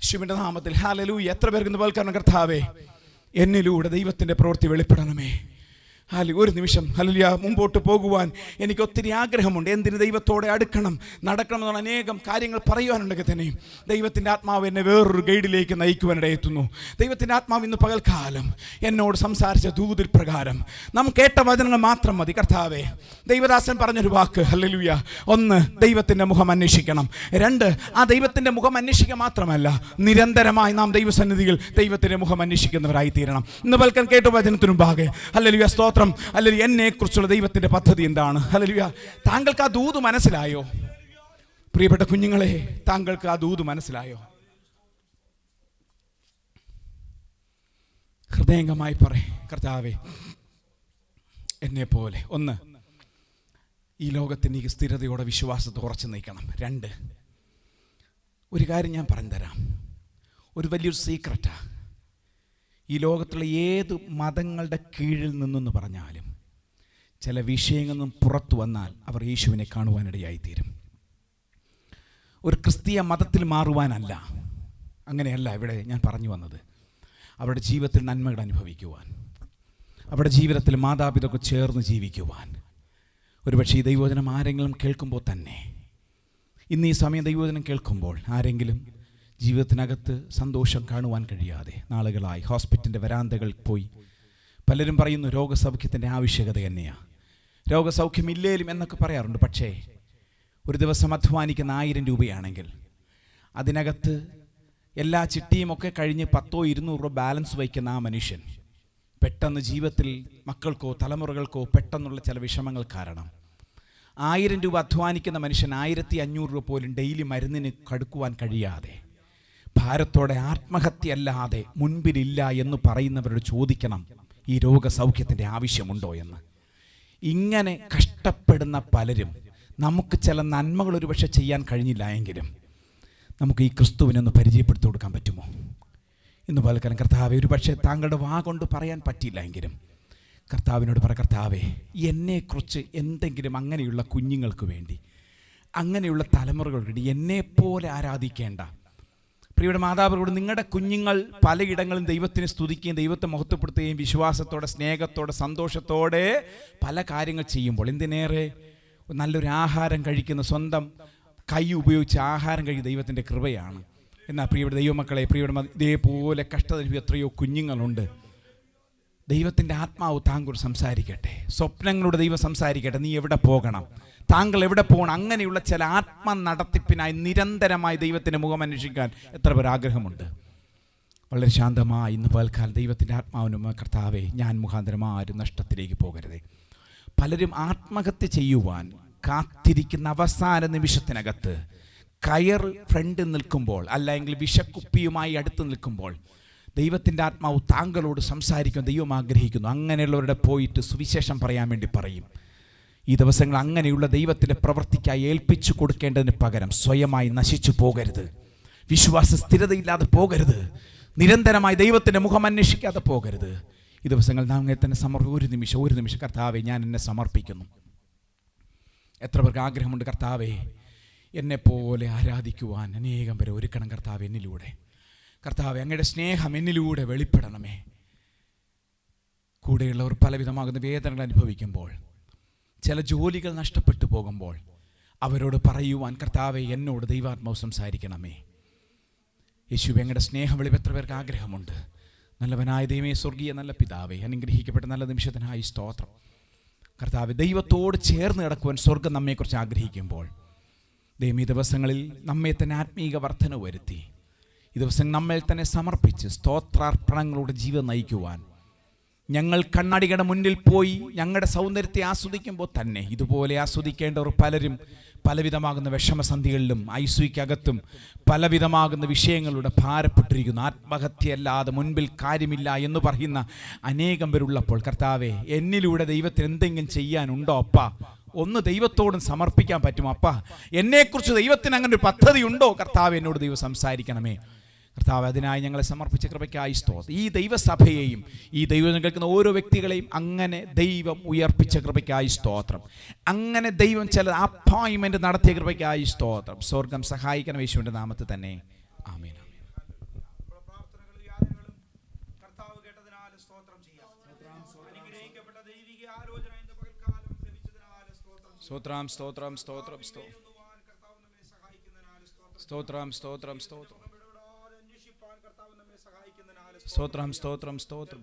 യേശുവിന്റെ നാമത്തിൽ ഹല്ലേലൂയ. എത്ര പേർക്ക് കേൾക്കണം, കർത്താവേ, എന്നിലൂടെ ദൈവത്തിന്റെ പ്രവൃത്തി വെളിപ്പെടണമേ. ഒരു നിമിഷം ഹല്ലേലൂയ മുമ്പോട്ട് പോകുവാൻ എനിക്ക് ഒത്തിരി ആഗ്രഹമുണ്ട്. എന്തിന് ദൈവത്തോടെ അടുക്കണം, നടക്കണം എന്നുള്ള അനേകം കാര്യങ്ങൾ പറയുവാനുണ്ടെങ്കിൽ തന്നെയും ദൈവത്തിൻ്റെ ആത്മാവ് എന്നെ വേറൊരു ഗൈഡിലേക്ക് നയിക്കുവാനിടയെത്തുന്നു. ദൈവത്തിൻ്റെ ആത്മാവ് ഇന്ന് പകൽക്കാലം എന്നോട് സംസാരിച്ച ദൂതിൽ പ്രകാരം നാം കേട്ട വചനങ്ങൾ മാത്രം മതി. കർത്താവേ, ദൈവദാസൻ പറഞ്ഞൊരു വാക്ക് ഹല്ലേലൂയ, ഒന്ന്, ദൈവത്തിൻ്റെ മുഖം അന്വേഷിക്കണം. രണ്ട്, ആ ദൈവത്തിൻ്റെ മുഖം അന്വേഷിക്കുക മാത്രമല്ല, നിരന്തരമായി നാം ദൈവസന്നിധിയിൽ ദൈവത്തിൻ്റെ മുഖം അന്വേഷിക്കുന്നവരായി തീരണം. ഇന്ന് പകൽക്കാൻ കേട്ട വചനത്തിനു ഭാഗെ ഹല്ലേലൂയ സ്തോത്രം. അല്ലെങ്കിൽ എന്നെ കുറിച്ചുള്ള ദൈവത്തിന്റെ പദ്ധതി എന്താണ്? ഹല്ലേലൂയ. താങ്കൾക്ക് ആ ദൂത് മനസ്സിലായോ? പ്രിയപ്പെട്ട കുഞ്ഞുങ്ങളെ, താങ്കൾക്ക് ആ ദൂത് മനസ്സിലായോ? ഹൃദയംഗമായി പറയ്, കർത്താവേ, എന്നെ പോലെ ഒന്ന്, ഈ ലോകത്തിന് ഈ സ്ഥിരതയോടെ വിശ്വാസത്തെ ഉറച്ചു നിൽക്കണം. രണ്ട്, ഒരു കാര്യം ഞാൻ പറഞ്ഞു തരാം, ഒരു വലിയൊരു സീക്രറ്റാ. ഈ ലോകത്തുള്ള ഏത് മതങ്ങളുടെ കീഴിൽ നിന്നെന്ന് പറഞ്ഞാലും ചില വിഷയങ്ങളിൽ നിന്നും പുറത്തു വന്നാൽ അവർ യേശുവിനെ കാണുവാനിടയായിത്തീരും. ഒരു ക്രിസ്തീയ മതത്തിൽ മാറുവാനല്ല, അങ്ങനെയല്ല ഇവിടെ ഞാൻ പറഞ്ഞു വന്നത്. അവരുടെ ജീവിതത്തിൽ നന്മകൾ അനുഭവിക്കുവാൻ, അവരുടെ ജീവിതത്തിൽ മാതാപിതാക്കൾ ചേർന്ന് ജീവിക്കുവാൻ. ഒരുപക്ഷെ ഈ ദൈവവചനം ആരെങ്കിലും കേൾക്കുമ്പോൾ തന്നെ, ഇന്ന് ഈ സമയം ദൈവവചനം കേൾക്കുമ്പോൾ ആരെങ്കിലും ജീവിതത്തിനകത്ത് സന്തോഷം കാണുവാൻ കഴിയാതെ നാളുകളായി ഹോസ്പിറ്റലിൻ്റെ വരാന്തകളിൽ പോയി പലരും പറയുന്നു രോഗസൗഖ്യത്തിൻ്റെ ആവശ്യകത തന്നെയാണ്, രോഗസൗഖ്യമില്ലേലും എന്നൊക്കെ പറയാറുണ്ട്. പക്ഷേ ഒരു ദിവസം അധ്വാനിക്കുന്ന 1000 രൂപയാണെങ്കിൽ അതിനകത്ത് എല്ലാ ചിട്ടിയുമൊക്കെ കഴിഞ്ഞ് 100-200 രൂപ ബാലൻസ് വയ്ക്കുന്ന ആ മനുഷ്യൻ പെട്ടെന്ന് ജീവിതത്തിൽ മക്കൾക്കോ തലമുറകൾക്കോ പെട്ടെന്നുള്ള ചില വിഷമങ്ങൾ കാരണം 1000 രൂപ അധ്വാനിക്കുന്ന മനുഷ്യൻ 1500 രൂപ പോലും ഡെയിലി മരുന്നിന് കടുക്കുവാൻ കഴിയാതെ ഭാരത്തോടെ ആത്മഹത്യയല്ലാതെ മുൻപിലില്ല എന്ന് പറയുന്നവരോട് ചോദിക്കണം, ഈ രോഗസൗഖ്യത്തിൻ്റെ ആവശ്യമുണ്ടോ എന്ന്. ഇങ്ങനെ കഷ്ടപ്പെടുന്ന പലരും, നമുക്ക് ചില നന്മകൾ ഒരുപക്ഷെ ചെയ്യാൻ കഴിഞ്ഞില്ല എങ്കിലും നമുക്ക് ഈ ക്രിസ്തുവിനൊന്ന് പരിചയപ്പെടുത്തി കൊടുക്കാൻ പറ്റുമോ? ഇന്ന് പലക്കാലം കർത്താവെ, ഒരു പക്ഷേ താങ്കളുടെ വാ കൊണ്ട് പറയാൻ പറ്റിയില്ല എങ്കിലും കർത്താവിനോട് പറ, കർത്താവെ, എന്നെക്കുറിച്ച് എന്തെങ്കിലും അങ്ങനെയുള്ള കുഞ്ഞുങ്ങൾക്ക് വേണ്ടി, അങ്ങനെയുള്ള തലമുറകൾക്ക് വേണ്ടി എന്നെപ്പോലെ ആരാധിക്കേണ്ട പ്രിയയുടെ മാതാപിതാക്കളോട്, നിങ്ങളുടെ കുഞ്ഞുങ്ങൾ പലയിടങ്ങളും ദൈവത്തിനെ സ്തുതിക്കുകയും ദൈവത്തെ മഹത്വപ്പെടുത്തുകയും വിശ്വാസത്തോടെ, സ്നേഹത്തോടെ, സന്തോഷത്തോടെ പല കാര്യങ്ങൾ ചെയ്യുമ്പോൾ, എന്തിനേറെ നല്ലൊരു ആഹാരം കഴിക്കുന്ന, സ്വന്തം കൈ ഉപയോഗിച്ച് ആഹാരം കഴിക്കുന്ന ദൈവത്തിൻ്റെ കൃപയാണ്. എന്നാൽ പ്രിയയുടെ ദൈവമക്കളെ, പ്രിയയുടെ ഇതേപോലെ കഷ്ടത എത്രയോ കുഞ്ഞുങ്ങളുണ്ട്. ദൈവത്തിൻ്റെ ആത്മാവ് താങ്കൾ സംസാരിക്കട്ടെ, സ്വപ്നങ്ങളുടെ ദൈവം സംസാരിക്കട്ടെ. നീ എവിടെ പോകണം, താങ്കൾ എവിടെ പോകണം, അങ്ങനെയുള്ള ചില ആത്മ നടത്തിപ്പിനായി നിരന്തരമായി ദൈവത്തിൻ്റെ മുഖം അന്വേഷിക്കാൻ എത്ര പേർ ആഗ്രഹമുണ്ട്. വളരെ ശാന്തമായി ഇന്ന് പകൽക്കാലം ദൈവത്തിൻ്റെ ആത്മാവിനും, കർത്താവെ, ഞാൻ മുഖാന്തരം ആരും നഷ്ടത്തിലേക്ക് പോകരുതേ. പലരും ആത്മഹത്യ ചെയ്യുവാൻ കാത്തിരിക്കുന്ന അവസാന നിമിഷത്തിനകത്ത് കയർ ഫ്രണ്ട് നിൽക്കുമ്പോൾ, അല്ലെങ്കിൽ വിഷക്കുപ്പിയുമായി അടുത്ത് നിൽക്കുമ്പോൾ ദൈവത്തിൻ്റെ ആത്മാവ് താങ്കളോട് സംസാരിക്കാൻ ദൈവം ആഗ്രഹിക്കുന്നു. അങ്ങനെയുള്ളവരുടെ പോയിട്ട് സുവിശേഷം പറയാൻ വേണ്ടി പറയും. ഈ ദിവസങ്ങൾ അങ്ങനെയുള്ള ദൈവത്തിൻ്റെ പ്രവൃത്തിക്കായി ഏൽപ്പിച്ചു കൊടുക്കേണ്ടതിന് പകരം സ്വയമായി നശിച്ചു പോകരുത്, വിശ്വാസ സ്ഥിരതയില്ലാതെ പോകരുത്, നിരന്തരമായി ദൈവത്തിൻ്റെ മുഖം അന്വേഷിക്കാതെ പോകരുത്. ഈ ദിവസങ്ങൾ നാം അങ്ങനെ തന്നെ ഒരു നിമിഷം കർത്താവെ ഞാൻ എന്നെ സമർപ്പിക്കുന്നു. എത്ര പേർക്ക് ആഗ്രഹമുണ്ട് കർത്താവെ എന്നെപ്പോലെ ആരാധിക്കുവാൻ അനേകം പേരെ ഒരുക്കണം കർത്താവ് എന്നിലൂടെ. കർത്താവെ അങ്ങയുടെ സ്നേഹം എന്നിലൂടെ വെളിപ്പെടണമേ. കൂടെയുള്ളവർ പലവിധമാകുന്ന വേദനകൾ അനുഭവിക്കുമ്പോൾ, ചില ജോലികൾ നഷ്ടപ്പെട്ടു പോകുമ്പോൾ അവരോട് പറയുവാൻ കർത്താവെ എന്നോട് ദൈവാത്മാവ് സംസാരിക്കണമേ. യേശുവേ അങ്ങയുടെ സ്നേഹം വെളിവ് എത്ര പേർക്ക് ആഗ്രഹമുണ്ട്. നല്ലവനായ ദൈവമേ, സ്വർഗീയ നല്ല പിതാവേ, അനുഗ്രഹിക്കപ്പെട്ട നല്ല നിമിഷത്തിനായി സ്തോത്രം. കർത്താവെ ദൈവത്തോട് ചേർന്ന് കിടക്കുവാൻ സ്വർഗം നമ്മെക്കുറിച്ച് ആഗ്രഹിക്കുമ്പോൾ ദൈവം ഈ ദിവസങ്ങളിൽ നമ്മെ തന്നെ ആത്മീക വർധന വരുത്തി ഈ ദിവസം നമ്മെ തന്നെ സമർപ്പിച്ച് സ്തോത്രാർപ്പണങ്ങളുടെ ജീവിതം നയിക്കുവാൻ, ഞങ്ങൾ കണ്ണാടികളുടെ മുന്നിൽ പോയി ഞങ്ങളുടെ സൗന്ദര്യത്തെ ആസ്വദിക്കുമ്പോൾ തന്നെ ഇതുപോലെ ആസ്വദിക്കേണ്ടവർ പലരും പലവിധമാകുന്ന വിഷമസന്ധികളിലും ഐസിയുക്കകത്തും പലവിധമാകുന്ന വിഷയങ്ങളുടെ ഭാരപ്പെട്ടിരിക്കുന്നു. ആത്മഹത്യയല്ലാതെ മുൻപിൽ കാര്യമില്ല എന്ന് പറയുന്ന അനേകം പേരുള്ളപ്പോൾ കർത്താവെ എന്നിലൂടെ ദൈവത്തിന് എന്തെങ്കിലും ചെയ്യാനുണ്ടോ അപ്പാ? ഒന്ന് ദൈവത്തോടും സമർപ്പിക്കാൻ പറ്റുമോ അപ്പാ? എന്നെക്കുറിച്ച് ദൈവത്തിന് അങ്ങനെ ഒരു പദ്ധതി ഉണ്ടോ കർത്താവ്? എന്നോട് ദൈവം സംസാരിക്കണമേ കർത്താവ്. അതിനായി ഞങ്ങളെ സമർപ്പിച്ച കൃപയ്ക്കായി സ്തോത്രം. ഈ ദൈവസഭയെയും ഈ ദൈവം കേൾക്കുന്ന ഓരോ വ്യക്തികളെയും അങ്ങനെ ദൈവം ഉയർപ്പിച്ച കൃപയ്ക്കായി സ്തോത്രം. അങ്ങനെ ദൈവം ചില അപ്പോയിൻമെന്റ് നടത്തിയ കൃപയ്ക്കായി സ്തോത്രം. സ്വർഗം സഹായിക്കണം യേശുവിന്റെ നാമത്തിൽ തന്നെ. ആമേൻ. സ്തോത്രം സ്തോത്രം സ്തോത്രം സ്തോത്രം സ്തോത്രം സ്തോത്രം സ്തോത്രം സ്തോത്രം സ്തോത്രം.